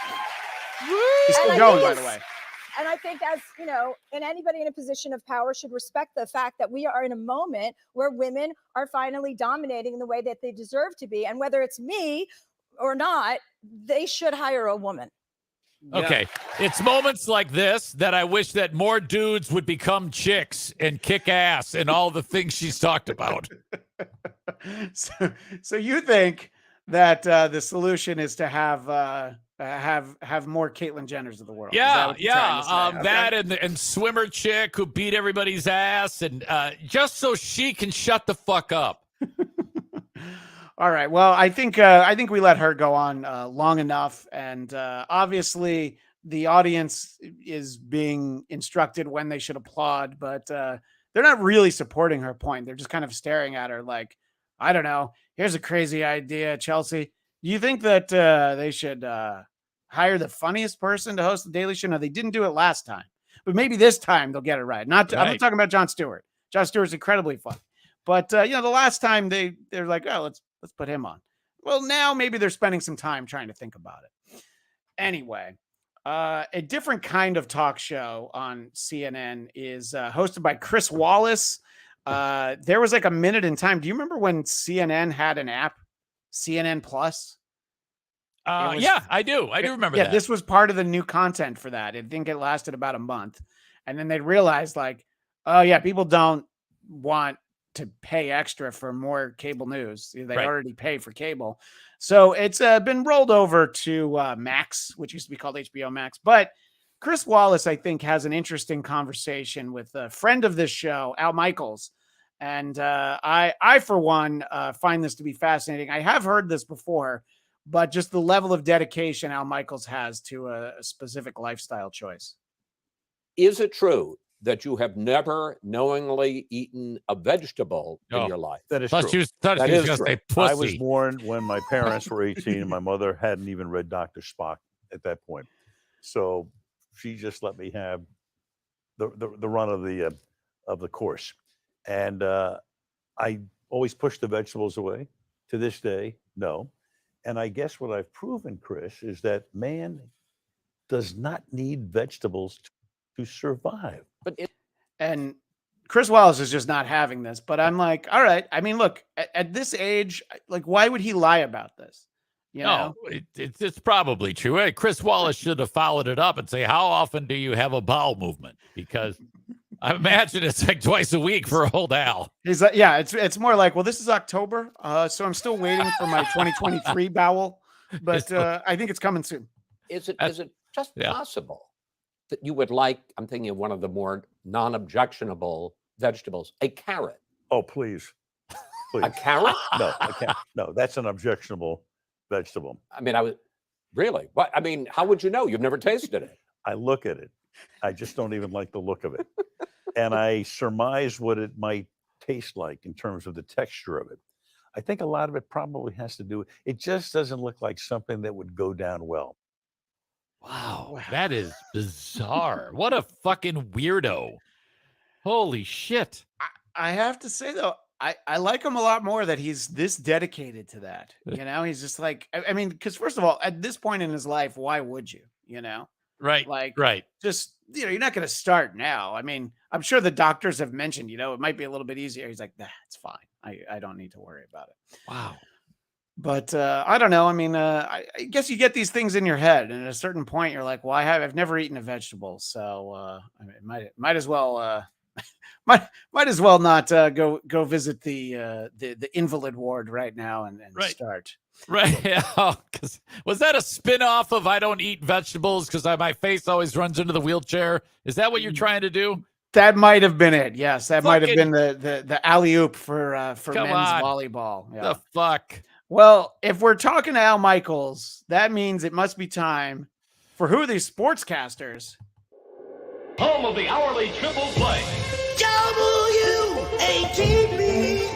he's still going, by the way. And I think, as and anybody in a position of power should respect the fact that we are in a moment where women are finally dominating in the way that they deserve to be. And whether it's me or not, they should hire a woman. Okay. It's moments like this that I wish that more dudes would become chicks and kick ass and all the things she's talked about. So you think that the solution is to have more Caitlyn Jenners of the world? Yeah. That and swimmer chick who beat everybody's ass and just so she can shut the fuck up. All right. Well, I think we let her go on long enough, and obviously the audience is being instructed when they should applaud, but they're not really supporting her point. They're just kind of staring at her like, I don't know. Here's a crazy idea, Chelsea. Do you think that they should hire the funniest person to host the Daily Show? No, they didn't do it last time, but maybe this time they'll get it right. I'm not talking about Jon Stewart. Jon Stewart's incredibly funny, but the last time they're like, oh, let's put him on. Well, now maybe they're spending some time trying to think about it. Anyway, a different kind of talk show on CNN is hosted by Chris Wallace. There was like a minute in time. Do you remember when CNN had an app, CNN Plus? Yeah, I do. I do remember that. Yeah, this was part of the new content for that. I think it lasted about a month. And then they realized like, oh yeah, people don't want to pay extra for more cable news. They already pay for cable. So it's been rolled over to Max, which used to be called HBO Max. But Chris Wallace, I think, has an interesting conversation with a friend of this show, Al Michaels. And I, for one, find this to be fascinating. I have heard this before, but just the level of dedication Al Michaels has to a specific lifestyle choice. Is it true that you have never knowingly eaten a vegetable in your life? That is true. That is true. I was born when my parents were 18 and my mother hadn't even read Dr. Spock at that point. So she just let me have the run of of the course. And I always push the vegetables away. To this day, no. And I guess what I've proven, Chris, is that man does not need vegetables to survive. And Chris Wallace is just not having this. But I'm like, all right. I mean, look, at this age, like, why would he lie about this? You know? It's probably true. Hey, Chris Wallace should have followed it up and say, how often do you have a bowel movement? Because I imagine it's like twice a week for old Al. He's like, yeah, it's more like, well, this is October, so I'm still waiting for my 2023 bowel, but I think it's coming soon. Is it just possible that you would like, I'm thinking of one of the more non-objectionable vegetables, a carrot? Oh, please. A carrot? No, a carrot. No, that's an objectionable vegetable. I mean, really? What? I mean, how would you know? You've never tasted it. I look at it. I just don't even like the look of it. And I surmise what it might taste like in terms of the texture of it. I think a lot of it probably has to do, it just doesn't look like something that would go down well. Wow, that is bizarre. What a fucking weirdo. Holy shit. I have to say, though, I like him a lot more that he's this dedicated to that. You know, he's just like, I mean, because first of all, at this point in his life, why would you, you know? Right. Like, right. Just, you know, you're not going to start now. I mean, I'm sure the doctors have mentioned, you know, it might be a little bit easier. He's like, nah, it's fine. I don't need to worry about it. Wow. But I don't know. I mean, I guess you get these things in your head, and at a certain point, you're like, well, I've never eaten a vegetable, so I mean, might as well might as well not go visit the invalid ward right now and start. Right. Yeah. Was that a spin-off of I don't eat vegetables because my face always runs into the wheelchair? Is that what you're trying to do? That might have been it. Yes, that might have been the alley-oop for men's volleyball. Yeah. The fuck? Well, if we're talking to Al Michaels, that means it must be time for who are these sportscasters? Home of the hourly triple play. W-A-T-B,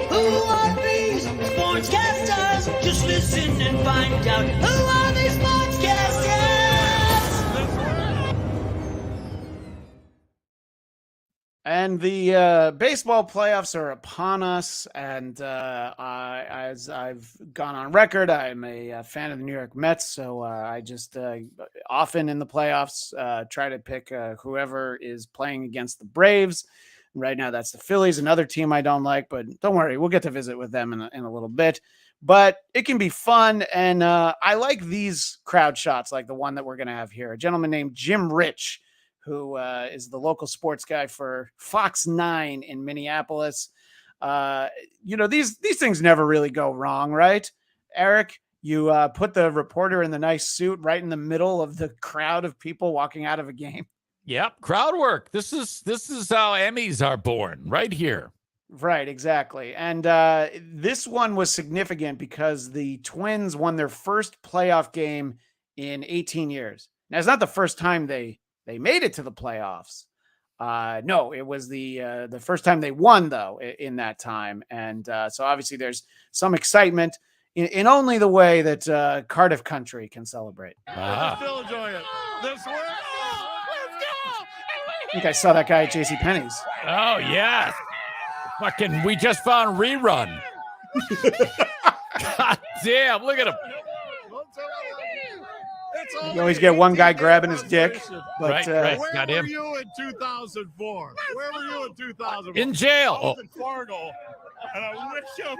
who are these sportscasters? Just listen and find out who are these sportscasters? And the baseball playoffs are upon us, and as I've gone on record, I'm a fan of the New York Mets, so I just often in the playoffs try to pick whoever is playing against the Braves. Right now, that's the Phillies, another team I don't like, but don't worry, we'll get to visit with them in a little bit. But it can be fun, and I like these crowd shots like the one that we're going to have here. A gentleman named Jim Rich, who is the local sports guy for Fox 9 in Minneapolis. You know, these things never really go wrong, right? Eric, you put the reporter in the nice suit right in the middle of the crowd of people walking out of a game. Yep, crowd work. This is how Emmys are born, right here. Right, exactly. And this one was significant because the Twins won their first playoff game in 18 years. Now, it's not the first time they made it to the playoffs. No, it was the first time they won, though, in that time. And so obviously there's some excitement in only the way that Cardiff Country can celebrate. Still enjoying it. This works. I think I saw that guy at JCPenney's. Oh, yeah. Fucking, we just found Rerun. God damn, look at him. You always get one guy grabbing his dick. But, right. Where Got were him. you in 2004? Where were you in 2004? In jail. I was in Fargo, and I wish him.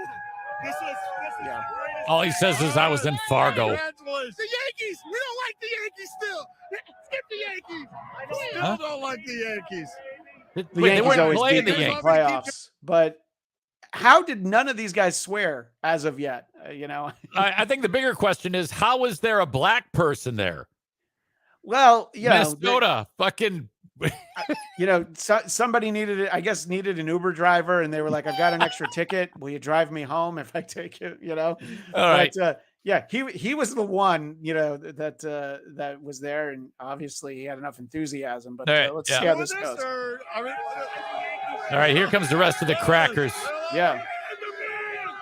This is the greatest. All he says is I was in Fargo. The Yankees. We don't like the Yankees still. Skip the Yankees. Still don't like the Yankees. The Yankees always beat the playoffs. But how did none of these guys swear as of yet? You know, I think the bigger question is, how is there a black person there? Well, you know, Minnesota, fucking. You know, somebody needed an Uber driver, and they were like, "I've got an extra ticket. Will you drive me home if I take it?" You know, all right. But, yeah, he was the one, you know, that was there, and obviously he had enough enthusiasm. But let's see how this goes. All right, here comes the rest of the crackers. Yeah.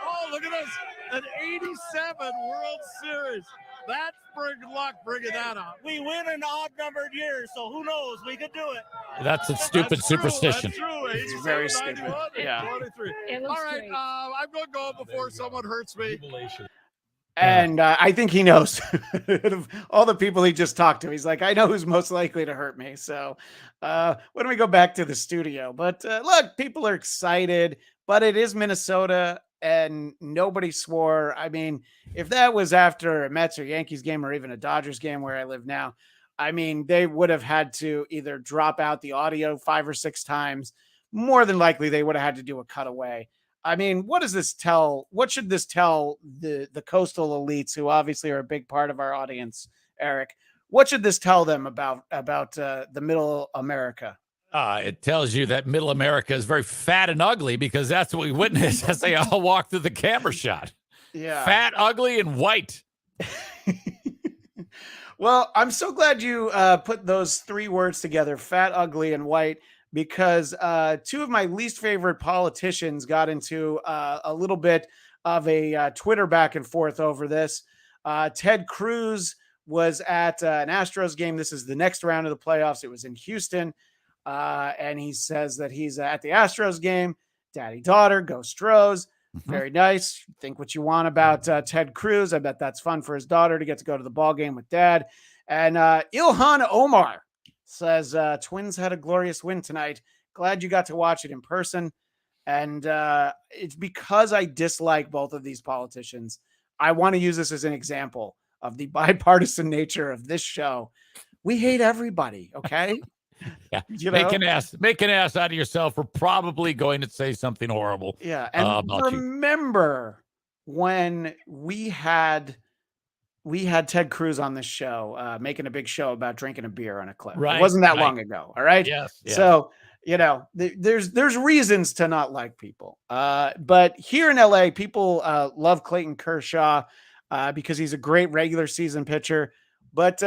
Oh, look at this. An 87 World Series. That's friggin' luck bringing that up. We win in odd-numbered years, so who knows? We could do it. That's a stupid superstition. That's true. It's very 87, stupid. 91, Yeah. 23. It All looks right, great. I'm going to go before someone hurts me. And I think he knows all the people he just talked to. He's like, I know who's most likely to hurt me. So why don't we go back to the studio? But look, people are excited, but it is Minnesota and nobody swore. I mean, if that was after a Mets or Yankees game or even a Dodgers game where I live now, I mean, they would have had to either drop out the audio 5 or 6 times. More than likely, they would have had to do a cutaway. I mean, what does this tell? What should this tell the coastal elites, who obviously are a big part of our audience, Eric? What should this tell them about the middle America? It tells you that middle America is very fat and ugly, because that's what we witnessed as they all walked through the camera shot. Yeah. Fat, ugly, and white. Well, I'm so glad you put those 3 words together, fat, ugly, and white, because 2 of my least favorite politicians got into a little bit of a Twitter back and forth over this. Ted Cruz was at an Astros game. This is the next round of the playoffs. It was in Houston. And he says that he's at the Astros game. Daddy, daughter, go Stros. Very nice. Think what you want about Ted Cruz. I bet that's fun for his daughter to get to go to the ball game with dad. And Ilhan Omar says, Twins had a glorious win tonight. Glad you got to watch it in person. And it's because I dislike both of these politicians. I want to use this as an example of the bipartisan nature of this show. We hate everybody, okay? Yeah, You make know? an ass out of yourself. We're probably going to say something horrible. Yeah, and remember when we had Ted Cruz on this show, making a big show about drinking a beer on a cliff. Right, It wasn't that right. long ago. All right. Yes. So, you know, there's reasons to not like people. But here in LA, people love Clayton Kershaw because he's a great regular season pitcher. But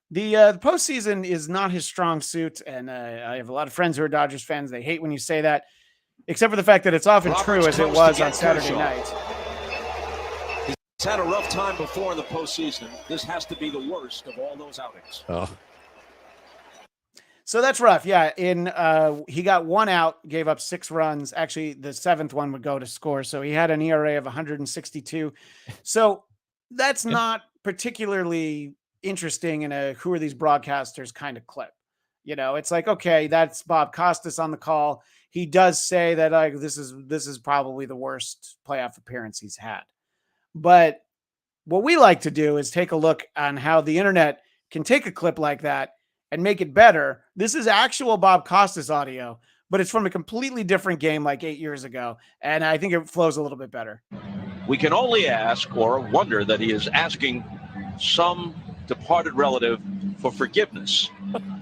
the postseason is not his strong suit. And I have a lot of friends who are Dodgers fans. They hate when you say that, except for the fact that it's often true, as it was on Saturday night. He's had a rough time before in the postseason. This has to be the worst of all those outings. Oh. So that's rough. Yeah. He got 1 out, gave up 6 runs. Actually, the 7th one would go to score. So he had an ERA of 162. So that's not particularly interesting in a who are these broadcasters kind of clip. You know, it's like, okay, that's Bob Costas on the call. He does say that this is probably the worst playoff appearance he's had. But what we like to do is take a look on how the internet can take a clip like that and make it better. This is actual Bob Costas audio, but it's from a completely different game like 8 years ago. And I think it flows a little bit better. We can only ask or wonder that he is asking some departed relative for forgiveness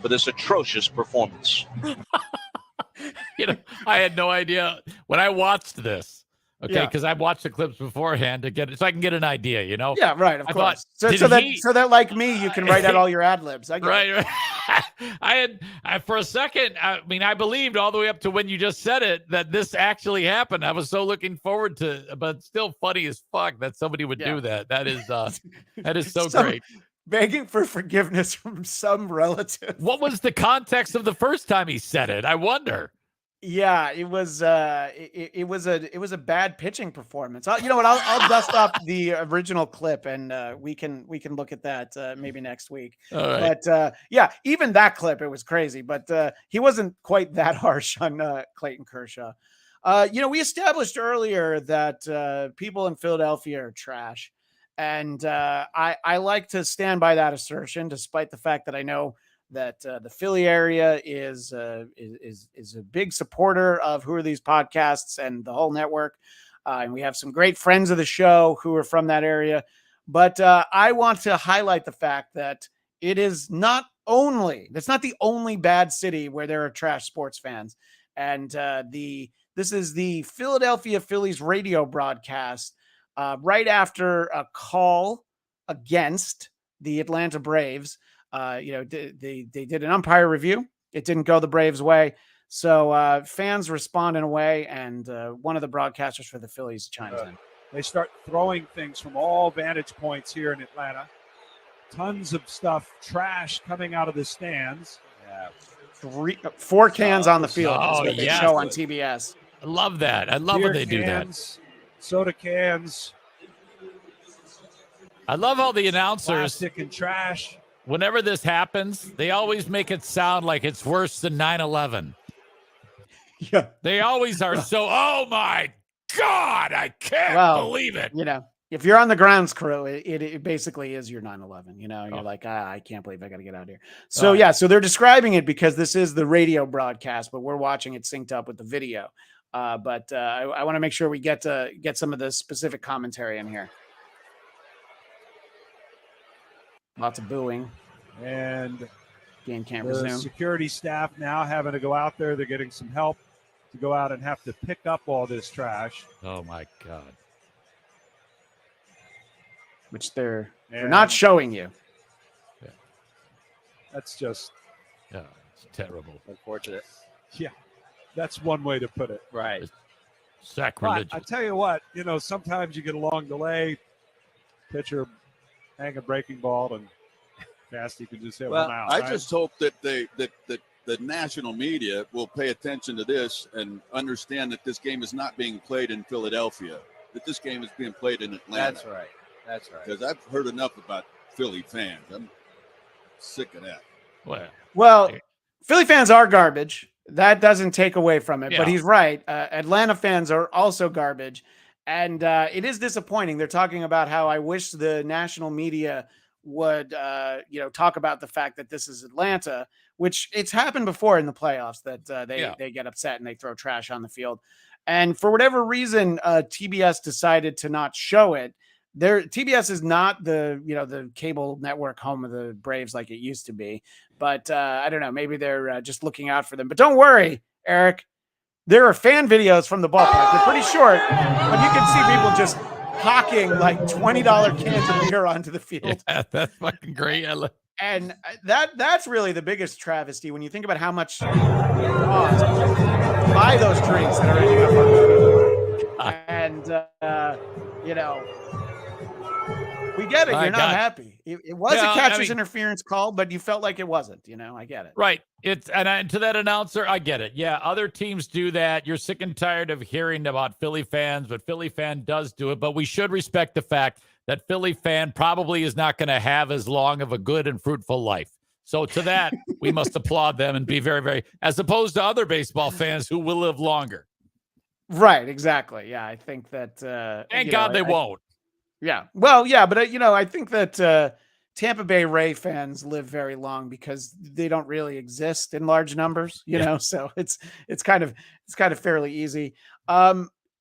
for this atrocious performance. You know, I had no idea when I watched this. Okay, because I've watched the clips beforehand so I can get an idea, you know? Yeah, right, of course. Thought, so that like me, you can write out all your ad libs. Right. I for a second, I mean, I believed all the way up to when you just said it that this actually happened. I was so looking forward to, but it's still funny as fuck that somebody would do that. That is so great. Begging for forgiveness from some relative. What was the context of the first time he said it? I wonder. Yeah, it was it was a bad pitching performance. You know what? I'll dust up the original clip and we can look at that maybe next week. All right. But yeah, even that clip, it was crazy. But he wasn't quite that harsh on Clayton Kershaw. You know, we established earlier that people in Philadelphia are trash, and I like to stand by that assertion, despite the fact that I know that the Philly area is a big supporter of Who Are These Podcasts and the whole network. And we have some great friends of the show who are from that area. But I want to highlight the fact that that's not the only bad city where there are trash sports fans. And this is the Philadelphia Phillies radio broadcast right after a call against the Atlanta Braves. You know, they did an umpire review. It didn't go the Braves' way. So fans respond in a way, and one of the broadcasters for the Phillies chimes in. They start throwing things from all vantage points here in Atlanta. tons of stuff, trash coming out of the stands. Yeah. 4 cans on the field is Oh, what they yes. show on TBS. I love that. I love when they do that. Cans, soda cans, I love how the announcers, plastic and trash. whenever this happens, they always make it sound like it's worse than 9/11. Yeah. They always are so, oh my God, I can't believe it. You know, if you're on the grounds crew, it basically is your 9/11. You know, you're like, I can't believe I got to get out of here. So yeah, so they're describing it because this is the radio broadcast, but we're watching it synced up with the video. But I want to make sure we get some of the specific commentary in here. Lots of booing. And game can't the resume. security staff now having to go out there. They're getting some help to go out and have to pick up all this trash. Oh my God. Which they're not showing you. Yeah. That's just it's terrible. Unfortunate. Yeah, that's one way to put it. Right. Sacrilegious. But I tell you what, sometimes you get a long delay, pitcher hang a breaking ball, and Nasty can just hit one out. I right? just hope that the national media will pay attention to this and understand that this game is not being played in Philadelphia, that this game is being played in Atlanta. That's right. That's right. Because I've heard enough about Philly fans. I'm sick of that. Well, Philly fans are garbage. That doesn't take away from it. Yeah. But he's right. Atlanta fans are also garbage. And it is disappointing. They're talking about how I wish the national media would, talk about the fact that this is Atlanta, which it's happened before in the playoffs that they get upset and they throw trash on the field. And for whatever reason, TBS decided to not show it. TBS is not the cable network home of the Braves like it used to be, but I don't know. Maybe they're just looking out for them. But don't worry, Eric. There are fan videos from the ballpark. They're pretty short, but you can see people just hawking like $20 cans of beer onto the field. Yeah, that's fucking great. And that's really the biggest travesty when you think about how much cost to buy those drinks that are ending up on the field. And we get it. You're not happy. It was a catcher's interference call, but you felt like it wasn't. I get it. Right. And to that announcer, I get it. Yeah, other teams do that. You're sick and tired of hearing about Philly fans, but Philly fan does do it. But we should respect the fact that Philly fan probably is not going to have as long of a good and fruitful life. So to that, we must applaud them and be very, very, as opposed to other baseball fans who will live longer. Right. Exactly. Yeah. I think that. Thank God they won't. Yeah. Well, yeah, but I think that Tampa Bay Ray fans live very long because they don't really exist in large numbers, so it's kind of fairly easy.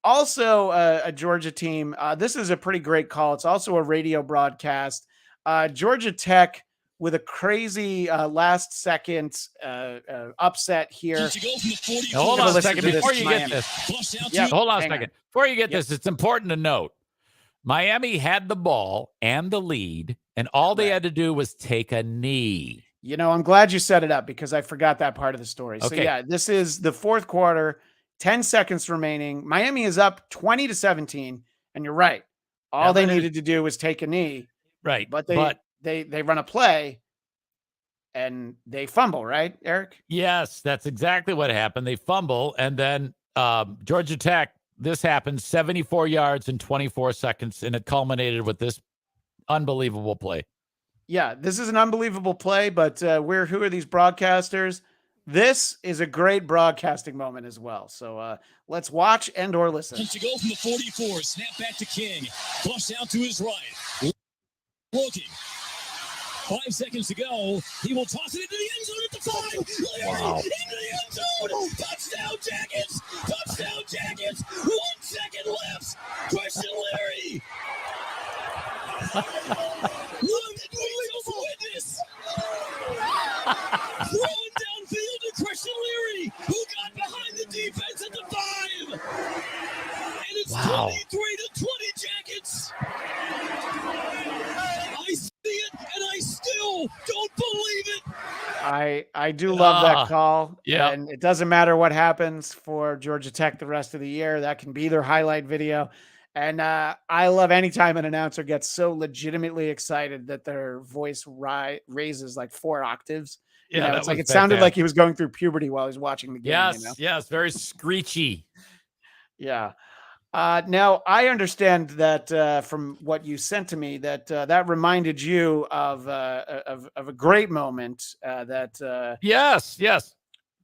Also a Georgia team. This is a pretty great call. It's also a radio broadcast. Georgia Tech with a crazy last second upset here. Now, hold on a second before you get this. Yeah, hold on a second. Before you get this, it's important to note Miami had the ball and the lead, and all they had to do was take a knee. I'm glad you set it up because I forgot that part of the story. Okay. So yeah, this is the fourth quarter, 10 seconds remaining. Miami is up 20-17, and you're right. All they needed to do was take a knee. Right. But they run a play and they fumble, right, Eric? Yes, that's exactly what happened. They fumble, and then Georgia Tech, this happened 74 yards in 24 seconds, and it culminated with this unbelievable play. Yeah, this is an unbelievable play, but who are these broadcasters? This is a great broadcasting moment as well. So let's watch and or listen. To go from the 44, snap back to King, flush out to his right. Looking. 5 seconds to go. He will toss it into the end zone at the 5. Wow. Into the end zone. Touchdown Jackets. Touchdown Jackets. 1 second left. Christian Leary. Look at Angel's witness. Throwing downfield to Christian Leary, who got behind the defense at the 5. And it's 23-20 Jackets. I see it, and I still don't believe it. I do love that call. Yeah. And it doesn't matter what happens for Georgia Tech the rest of the year. That can be their highlight video. And I love anytime an announcer gets so legitimately excited that their voice raises like 4 octaves. You know, it's like it sounded like he was going through puberty while he was watching the game. Yes, you know? yes, very screechy. Yeah. Now I understand that from what you sent to me that reminded you of a great moment that yes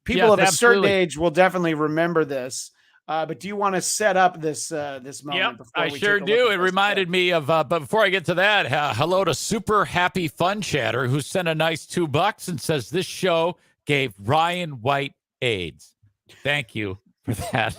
people of a certain absolutely. age will definitely remember this. But do you want to set up this this moment? Yep, before I we sure take a look do. at It this? reminded me of, but before I get to that, hello to Super Happy Fun Chatter, who sent a nice $2 and says this show gave Ryan White AIDS. Thank you for that.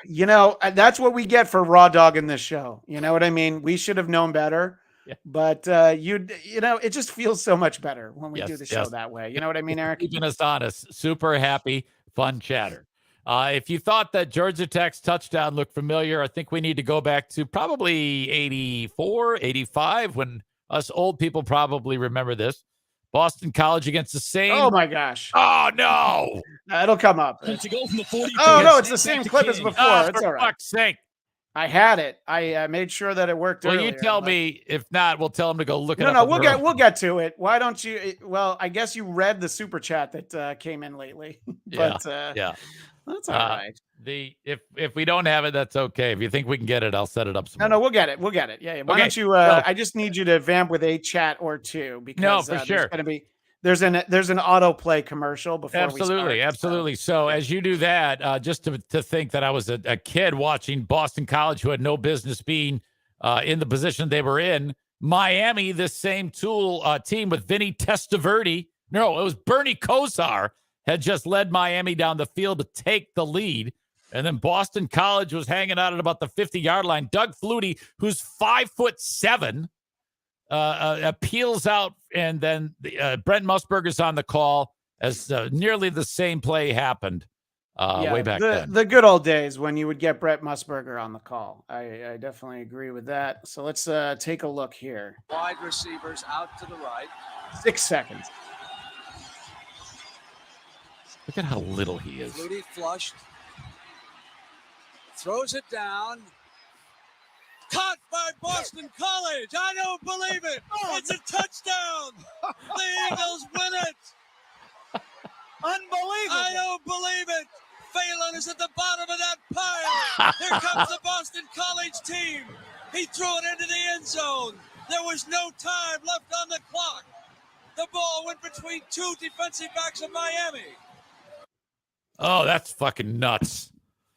You know, that's what we get for raw dog in this show. You know what I mean? We should have known better. Yeah. But you know, it just feels so much better when we do the show that way. You know what I mean, Eric? Keeping us honest. Super Happy Fun Chatter. If you thought that Georgia Tech's touchdown looked familiar, I think we need to go back to probably 84, 85, when us old people probably remember this. Boston College against the same. Oh my gosh. Oh no. It'll come up. To go from the 40 Oh no, it's the same clip as before. It's for all right. fuck's sake. I had it. I made sure that it worked. Well, earlier, you tell but- me. If not, we'll tell them to go look it up. No, on their own. we'll get to it. Why don't you? Well, I guess you read the super chat that came in lately. But yeah. that's all right. If we don't have it, that's okay. If you think we can get it, I'll set it up. No, we'll get it. We'll get it. Yeah. Why Okay, don't you? so- I just need you to vamp with a chat or two because for sure. There's an autoplay commercial before we start. Absolutely. So as you do that, just to think that I was a kid watching Boston College who had no business being in the position they were in. Miami, this same team with Vinny Testaverde. No, it was Bernie Kosar had just led Miami down the field to take the lead. And then Boston College was hanging out at about the 50-yard line. Doug Flutie, who's 5'7", peels out, and then Brent Musburger's on the call as nearly the same play happened way back then. The good old days when you would get Brett Musburger on the call. I definitely agree with that. So let's take a look here. Wide receivers out to the right. 6 seconds. Look at how little he is. Flutie flushed. Throws it down. Caught by Boston College. I don't believe it. It's a touchdown. The Eagles win it. Unbelievable. I don't believe it. Fallon is at the bottom of that pile. Here comes the Boston College team. He threw it into the end zone. There was no time left on the clock. The ball went between 2 defensive backs of Miami. Oh, that's fucking nuts.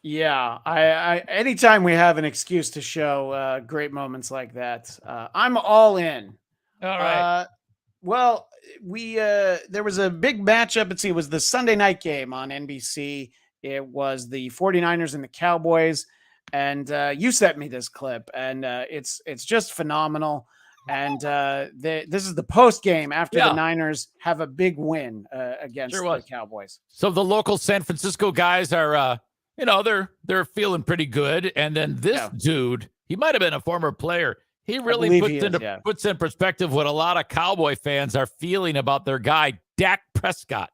Yeah, I anytime we have an excuse to show great moments like that, I'm all in. All right. Well, there was a big matchup. Let's see, it was the Sunday night game on NBC. It was the 49ers and the Cowboys, and you sent me this clip, and it's just phenomenal. And this is the post game after the Niners have a big win against the Cowboys. So the local San Francisco guys are, they're feeling pretty good. And then this dude, he might have been a former player. He really puts in perspective what a lot of Cowboy fans are feeling about their guy, Dak Prescott.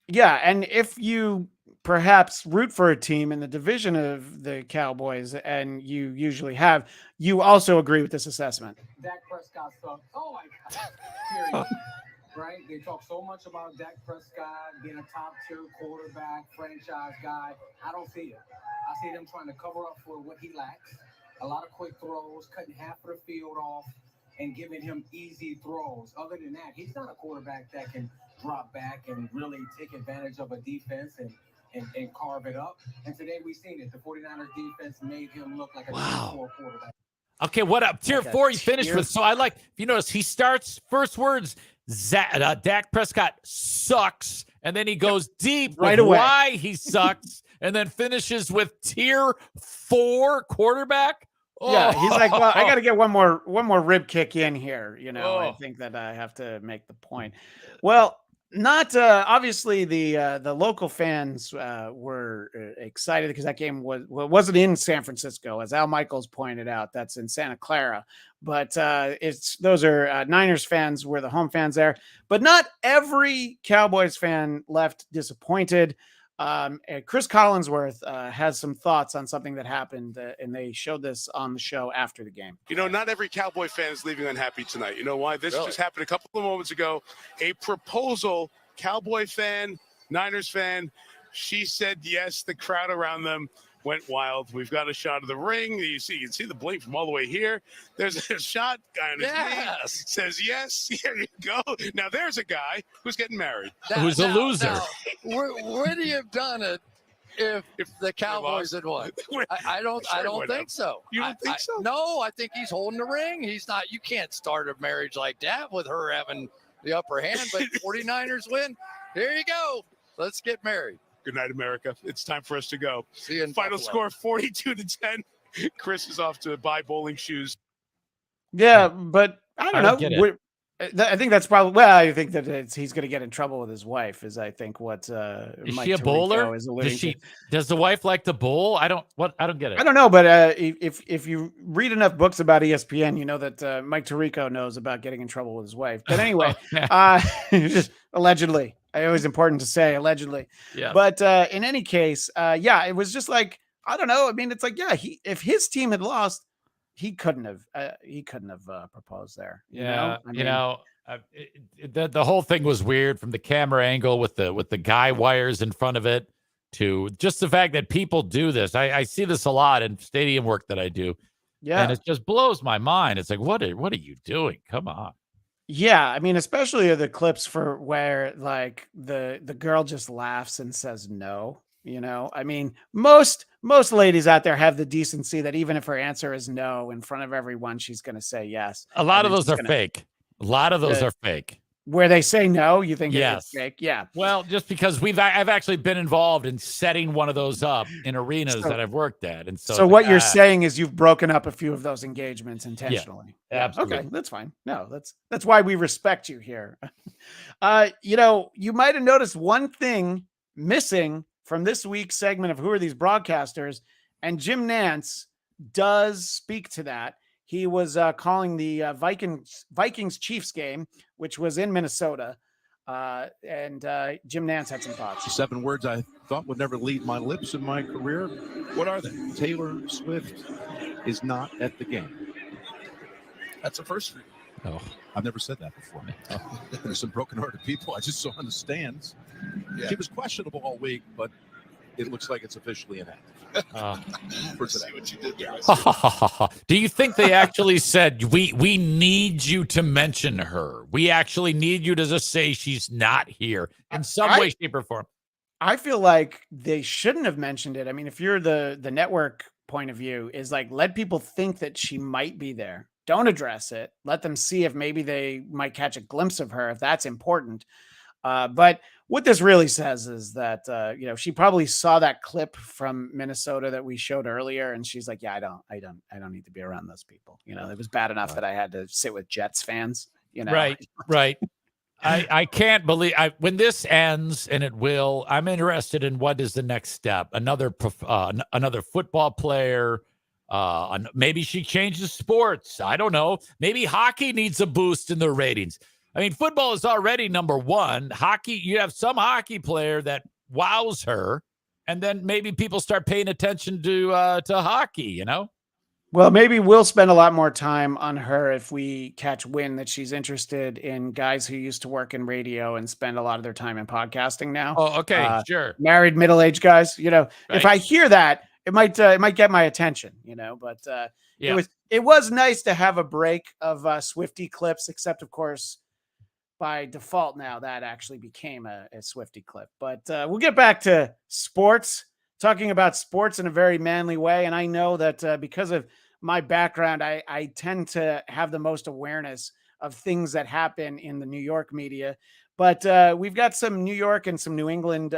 Yeah, and if you perhaps root for a team in the division of the Cowboys, and you usually have, you also agree with this assessment. Dak Prescott sucks. Oh my God. Period. Right? They talk so much about Dak Prescott being a top-tier quarterback, franchise guy. I don't see it. I see them trying to cover up for what he lacks. A lot of quick throws, cutting half of the field off, and giving him easy throws. Other than that, he's not a quarterback that can drop back and really take advantage of a defense and carve it up. And today we've seen it. The 49ers defense made him look like a tier 4 quarterback. Okay, what up? Tier 4 he finished with. So I like, if you notice, he starts first words, Dak Prescott sucks. And then he goes deep right with away why he sucks. And then finishes with tier 4 quarterback. Yeah, he's like, well, I got to get one more rib kick in here. I think that I have to make the point. Well, not obviously the local fans were excited because that game wasn't in San Francisco, as Al Michaels pointed out. That's in Santa Clara, but those are Niners fans were the home fans there. But not every Cowboys fan left disappointed. Chris Collinsworth has some thoughts on something that happened, and they showed this on the show after the game. You know, not every Cowboy fan is leaving unhappy tonight. You know why? This just happened a couple of moments ago. A proposal, Cowboy fan, Niners fan, she said yes. The crowd around them went wild. We've got a shot of the ring. You can see the blink from all the way here. There's a shot. Guy on his knee says yes. Here you go. Now there's a guy who's getting married. Who's a loser. Would he have done it if the Cowboys had won? I don't think so. You don't think so? No, I think he's holding the ring. He's not. You can't start a marriage like that with her having the upper hand. But 49ers win. Here you go. Let's get married. Good night, America. It's time for us to go. See you in Final Buffalo. score 42-10. Chris is off to buy bowling shoes. Yeah, but I don't know. get it. I think that's probably, well, I think that he's going to get in trouble with his wife is I think what Is Mike she a Tirico bowler? is alluding to. Does the wife like to bowl? I don't get it. I don't know, but if you read enough books about ESPN, you know that Mike Tirico knows about getting in trouble with his wife. But anyway, just allegedly. It was important to say allegedly. Yeah. But in any case, yeah, it was just like, I don't know. I mean, it's like, yeah, if his team had lost, he couldn't have proposed there. The whole thing was weird from the camera angle with the guy wires in front of it to just the fact that people do this. I see this a lot in stadium work that I do. Yeah. And it just blows my mind. It's like, what are you doing? Come on. Yeah, I mean, especially the clips for where like the girl just laughs and says no. You know, I mean, most ladies out there have the decency that even if her answer is no in front of everyone, she's going to say yes. A lot of those are fake. A lot of those are fake. Where they say no, you think Yes. it's fake? Yeah. Well, just because I've actually been involved in setting one of those up in arenas that I've worked at, and so what you're saying is you've broken up a few of those engagements intentionally. Yeah, absolutely. Okay, that's fine. No, that's why we respect you here. You know, you might have noticed one thing missing from this week's segment of Who Are These Broadcasters, and Jim Nantz does speak to that. He was calling the Vikings-Chiefs game, which was in Minnesota, and Jim Nantz had some thoughts. 7 words I thought would never leave my lips in my career. What are they? Taylor Swift is not at the game. That's a first for you. Oh, I've never said that before. There's some broken-hearted people. I just saw on the stands. She was questionable all week, but it looks like it's officially inactive. For today. Do you think they actually said we need you to mention her? We actually need you to just say she's not here in some way, shape, or form. I feel like they shouldn't have mentioned it. I mean, if you're the network point of view, is like let people think that she might be there. Don't address it. Let them see if maybe they might catch a glimpse of her if that's important. But what this really says is that, you know, she probably saw that clip from Minnesota that we showed earlier. And she's like, yeah, I don't need to be around those people. You know, it was bad enough that I had to sit with Jets fans, you know? Right. I can't believe when this ends, and it will, I'm interested in what is the next step. Another football player, maybe she changes sports. I don't know. Maybe hockey needs a boost in their ratings. I mean, football is already number one. Hockey, you have some hockey player that wows her, and then maybe people start paying attention to hockey, you know? Well, maybe we'll spend a lot more time on her if we catch wind that she's interested in guys who used to work in radio and spend a lot of their time in podcasting now. Oh, okay, sure. Married, middle-aged guys, you know, Right. If I hear that, it might get my attention, you know, but Yeah. it was nice to have a break of Swiftie clips, except of course, by default now that actually became a Swiftie clip. But we'll get back to sports, talking about sports in a very manly way. And I know that because of my background, I tend to have the most awareness of things that happen in the New York media. But we've got some New York and some New England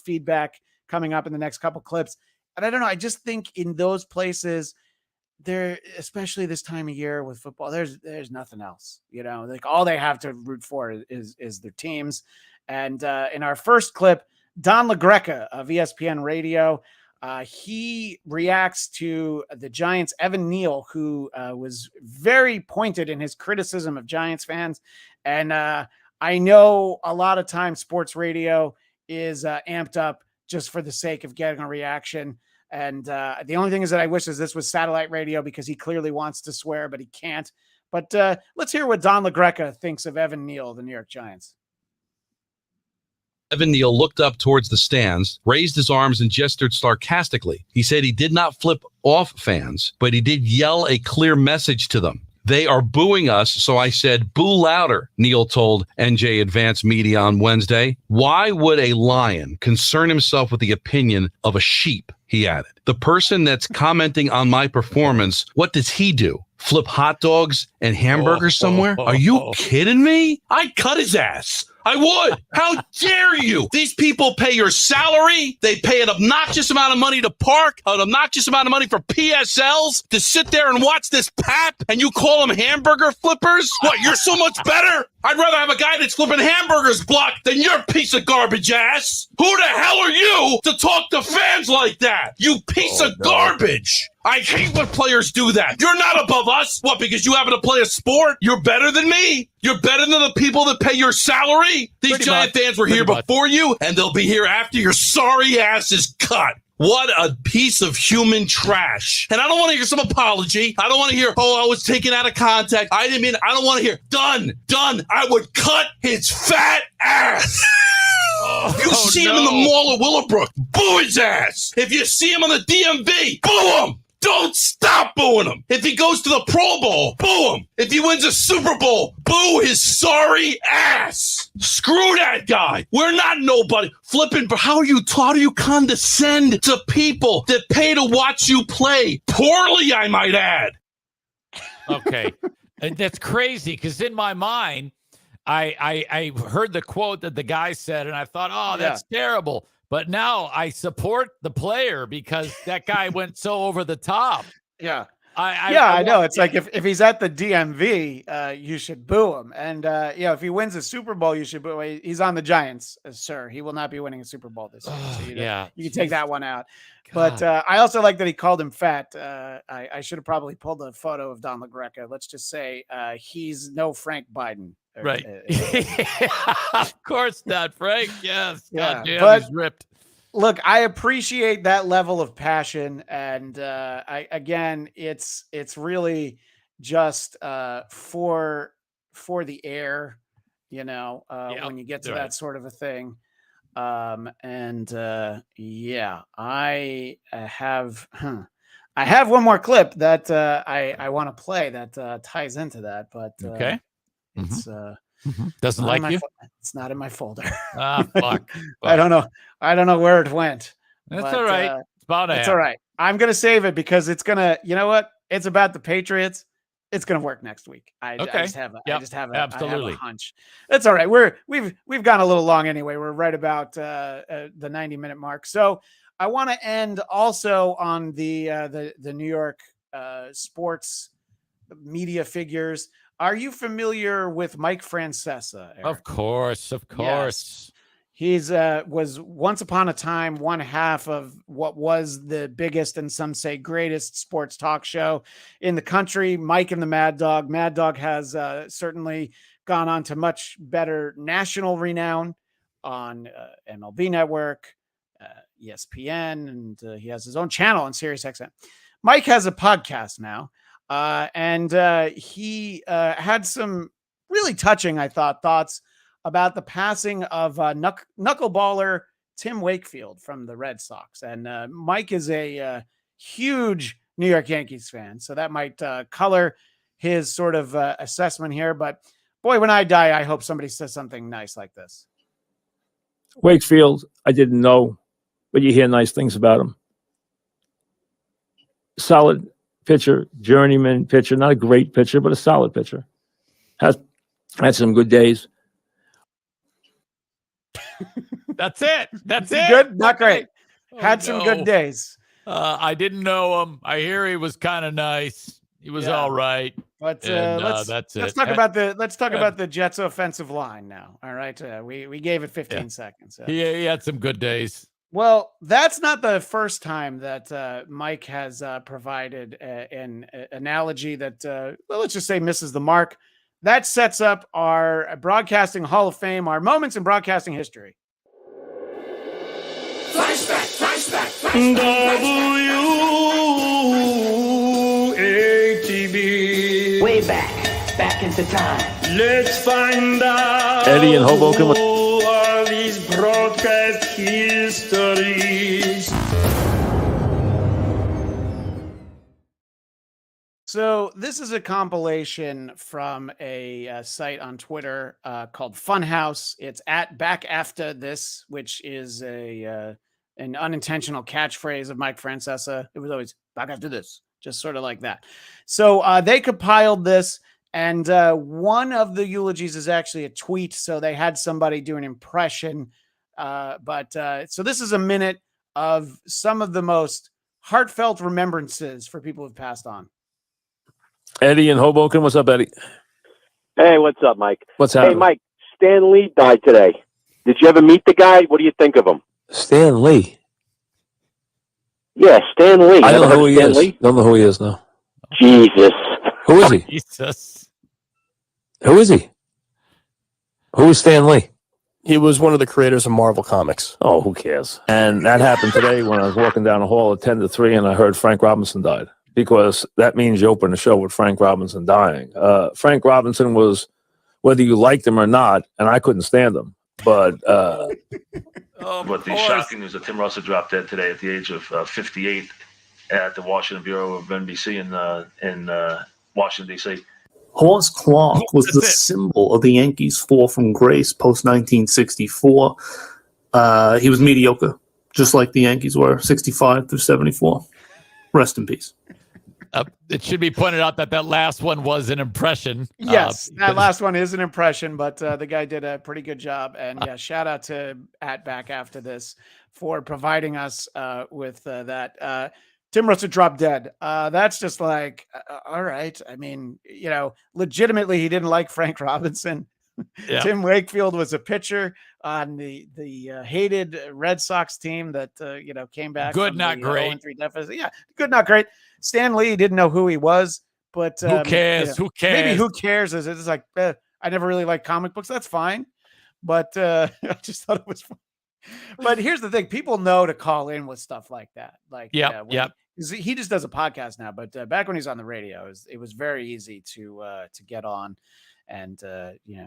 feedback coming up in the next couple clips. And I don't know, I just think in those places, there, especially this time of year with football, there's nothing else, you know, like all they have to root for is their teams. And in our first clip, Don LaGreca of ESPN Radio, he reacts to the Giants' Evan Neal, who was very pointed in his criticism of Giants fans. And I know a lot of times sports radio is amped up just for the sake of getting a reaction. And the only thing is that I wish is this was satellite radio because he clearly wants to swear, but he can't. But let's hear what Don LaGreca thinks of Evan Neal of the New York Giants. Evan Neal looked up towards the stands, raised his arms, and gestured sarcastically. He said he did not flip off fans, but he did yell a clear message to them. They are booing us, so I said, boo louder, Neal told NJ Advanced Media on Wednesday. Why would a lion concern himself with the opinion of a sheep, he added. The person that's commenting on my performance, what does he do? Flip hot dogs and hamburgers somewhere? Are you kidding me? I'd cut his ass. I would. How dare you? These people pay your salary. They pay an obnoxious amount of money to park, an obnoxious amount of money for PSLs to sit there and watch this pap, and you call them hamburger flippers? What, you're so much better? I'd rather have a guy that's flipping hamburgers block than your piece of garbage ass. Who the hell are you to talk to fans like that? You piece of garbage. I hate when players do that. You're not above us. What, because you happen to play a sport? You're better than me? You're better than the people that pay your salary? These Giant fans were here before you, and they'll be here after your sorry ass is cut. What a piece of human trash. And I don't want to hear some apology. I don't want to hear, oh, I was taken out of context. I didn't mean, I don't want to hear, done. I would cut his fat ass. You see him in the mall of Willowbrook, boo his ass. If you see him on the DMV, boo him. Don't stop booing him. If he goes to the Pro Bowl, boo him. If he wins a Super Bowl, boo his sorry ass. Screw that guy. We're not nobody. Flipping, how do you condescend to people that pay to watch you play? Poorly, I might add. Okay. And that's crazy because in my mind, I heard the quote that the guy said, and I thought, oh, that's terrible. But now I support the player because that guy went so over the top. Yeah. I know. It's like if he's at the DMV, you should boo him. And, if he wins a Super Bowl, you should boo him. He's on the Giants, sir. He will not be winning a Super Bowl this year. So you can take that one out. God. But I also like that he called him fat. I should have probably pulled a photo of Don LaGreca. Let's just say he's no Frank Biden. Right. Of course not, Frank. Yes. God damn, but he's ripped. Look, I appreciate that level of passion. And it's really just for the air, when you get to that sort of a thing. I have one more clip that I want to play that ties into that, but okay. It's doesn't like you. It's not in my folder. Ah, fuck. I don't know where it went. That's all right. It's all right. I'm gonna save it because it's gonna. You know what? It's about the Patriots. It's gonna work next week. I just have a hunch. It's all right. We've gone a little long anyway. We're right about the 90-minute mark. So I want to end also on the New York sports media figures. Are you familiar with Mike Francesa, Eric? Of course. Yes. He's was once upon a time one half of what was the biggest and some say greatest sports talk show in the country, Mike and the Mad Dog. Mad Dog has certainly gone on to much better national renown on MLB Network, ESPN, and he has his own channel on SiriusXM. Mike has a podcast now. And he had some really touching, I thought, thoughts about the passing of knuckleballer Tim Wakefield from the Red Sox. And Mike is a huge New York Yankees fan, so that might color his sort of assessment here. But boy, when I die, I hope somebody says something nice like this. Wakefield, I didn't know, but you hear nice things about him. Solid pitcher, journeyman pitcher, not a great pitcher, but a solid pitcher. Has had some good days. That's it. That's it. Good, not great. Had some good days. I didn't know him. I hear he was kind of nice. He was all right. But that's it. Let's talk about the Jets' offensive line now. All right, we gave it 15 seconds. He had some good days. Well, that's not the first time that Mike has provided an analogy that, let's just say, misses the mark. That sets up our Broadcasting Hall of Fame, our moments in broadcasting history. Flashback. WATB. Way back into time. Let's find out. Eddie in Hoboken. Who are these broadcast histories? So this is a compilation from a site on Twitter called Funhouse. It's at back after this, which is an unintentional catchphrase of Mike Francesa. It was always back after this, just sort of like that. So they compiled this, and one of the eulogies is actually a tweet. So they had somebody do an impression. So this is a minute of some of the most heartfelt remembrances for people who've passed on. Eddie in Hoboken. What's up, Eddie? Hey, what's up, Mike? What's happening? Hey, Mike, Stan Lee died today. Did you ever meet the guy? What do you think of him? Stan Lee. Yeah, Stan Lee. I don't Ever know heard who of he Stan is. Lee? Don't know who he is, no. Jesus. Who is he? Jesus. Who is he? Who is Stan Lee? He was one of the creators of Marvel Comics. Oh, who cares? And that happened today when I was walking down the hall at 10 to 3 and I heard Frank Robinson died. Because that means you open the show with Frank Robinson dying. Frank Robinson was, whether you liked him or not, and I couldn't stand him, but... But the shocking news that Tim Russell dropped dead today at the age of 58 at the Washington Bureau of NBC in Washington, D.C. Horace Clarke was the symbol of the Yankees' fall from grace post-1964. He was mediocre, just like the Yankees were, 65 through 74. Rest in peace. It should be pointed out that last one was an impression. Yes, that last one is an impression, but the guy did a pretty good job. And yeah, shout out to Back After This for providing us with that. Tim Russell dropped dead. That's just like, all right. I mean, legitimately, he didn't like Frank Robinson. Yeah. Tim Wakefield was a pitcher on the hated Red Sox team that came back. Good, from not the great. 0-3 deficit. Yeah, good, not great. Stan Lee didn't know who he was, but Who cares? Who cares? Maybe who cares? Is it's like I never really liked comic books. That's fine, but I just thought it was fun. But here's the thing: people know to call in with stuff like that. Like, Yep. He just does a podcast now, but back when he's on the radio, it was very easy to get on. And,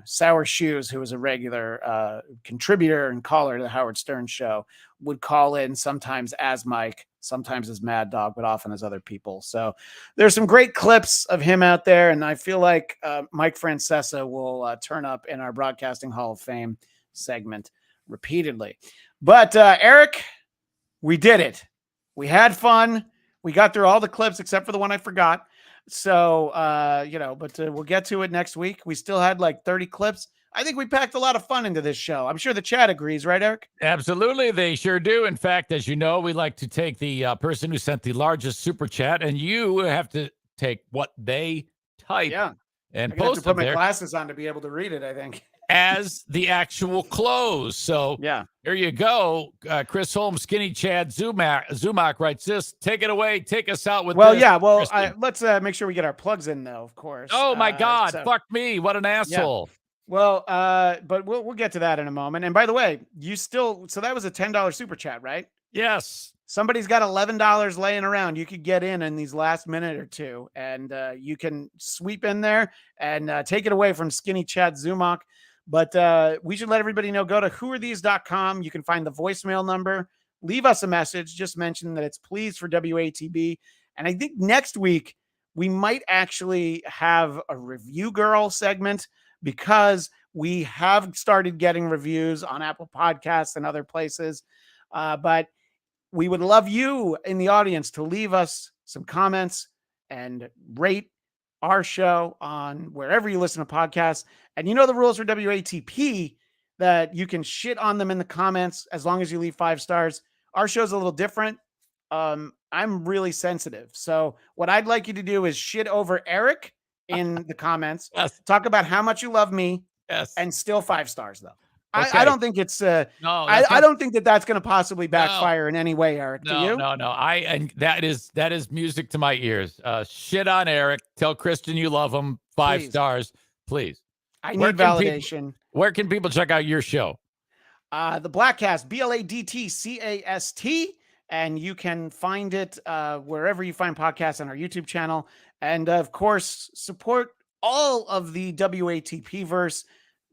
Sour Shoes, who was a regular contributor and caller to the Howard Stern show, would call in sometimes as Mike, sometimes as Mad Dog, but often as other people. So there's some great clips of him out there. And I feel like Mike Francesa will turn up in our Broadcasting Hall of Fame segment repeatedly. But Eric, we did it. We had fun. We got through all the clips except for the one I forgot. So, but we'll get to it next week. We still had like 30 clips. I think we packed a lot of fun into this show. I'm sure the chat agrees, right, Eric? Absolutely. They sure do. In fact, as you know, we like to take the person who sent the largest super chat, and you have to take what they type and I have post to put my there glasses on to be able to read it, I think. as the actual close. So here you go. Chris Holmes, Skinny Chad Zumak writes this. Take it away. Take us out with this. Let's make sure we get our plugs in, though, of course. Oh, my God. Fuck me. What an asshole. Yeah. Well, but we'll get to that in a moment. And by the way, so that was a $10 super chat, right? Yes. Somebody's got $11 laying around. You could get in these last minute or two, and you can sweep in there and take it away from Skinny Chad Zumak. But we should let everybody know, go to whoarethese.com. You can find the voicemail number. Leave us a message. Just mention that it's pleased for WATB. And I think next week we might actually have a review girl segment, because we have started getting reviews on Apple Podcasts and other places. But we would love you in the audience to leave us some comments and rate our show on wherever you listen to podcasts. And you know the rules for WATP, that you can shit on them in the comments as long as you leave 5 stars. Our show's a little different. I'm really sensitive. So what I'd like you to do is shit over Eric in the comments. Talk about how much you love me. And still 5 stars, though. Okay. I don't think it's I don't think that's going to possibly backfire in any way, Eric. Do you? No. And that is music to my ears. Shit on Eric. Tell Kristen you love him. 5 stars, please. I need validation. Where can people check out your show? The Blackcast, BLADTCAST. and you can find it wherever you find podcasts on our YouTube channel. And of course, support all of the WATP verse.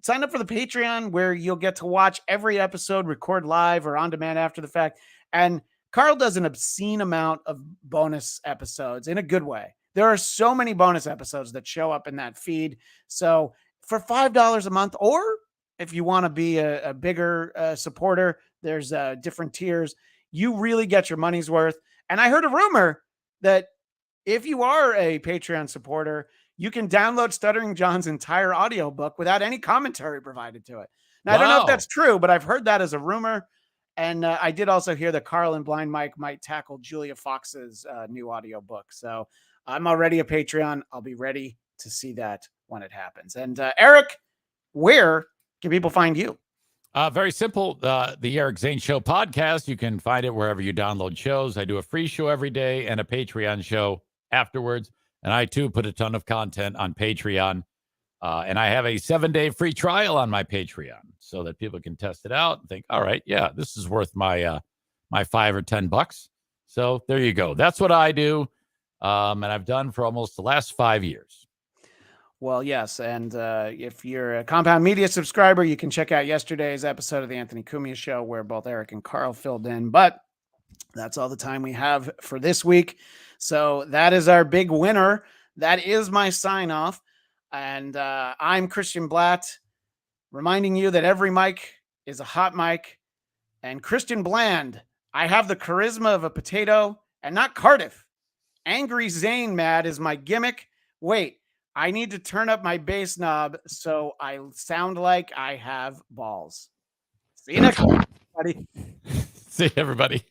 Sign up for the Patreon where you'll get to watch every episode, record live or on demand after the fact. And Carl does an obscene amount of bonus episodes in a good way. There are so many bonus episodes that show up in that feed. So for $5 a month, or if you want to be a bigger supporter, there's different tiers. You really get your money's worth. And I heard a rumor that if you are a Patreon supporter, you can download Stuttering John's entire audiobook without any commentary provided to it. Now, I don't know if that's true, but I've heard that as a rumor. And I did also hear that Carl and Blind Mike might tackle Julia Fox's new audiobook. So I'm already a Patreon. I'll be ready to see that when it happens. And Eric, where can people find you? Very simple. The Eric Zane Show podcast. You can find it wherever you download shows. I do a free show every day and a Patreon show afterwards. And I, too, put a ton of content on Patreon. And I have a 7-day free trial on my Patreon so that people can test it out and think, all right, yeah, this is worth my my $5 or $10. So there you go. That's what I do. And I've done for almost the last 5 years. Well, yes. And if you're a Compound Media subscriber, you can check out yesterday's episode of the Anthony Cumia Show where both Eric and Carl filled in. But that's all the time we have for this week. So that is our big winner. That is my sign off. And I'm Christian Bladt, reminding you that every mic is a hot mic. And Christian Bland, I have the charisma of a potato and not Cardiff. Angry Zane mad is my gimmick. Wait, I need to turn up my bass knob so I sound like I have balls. See you next time, buddy. See you, everybody.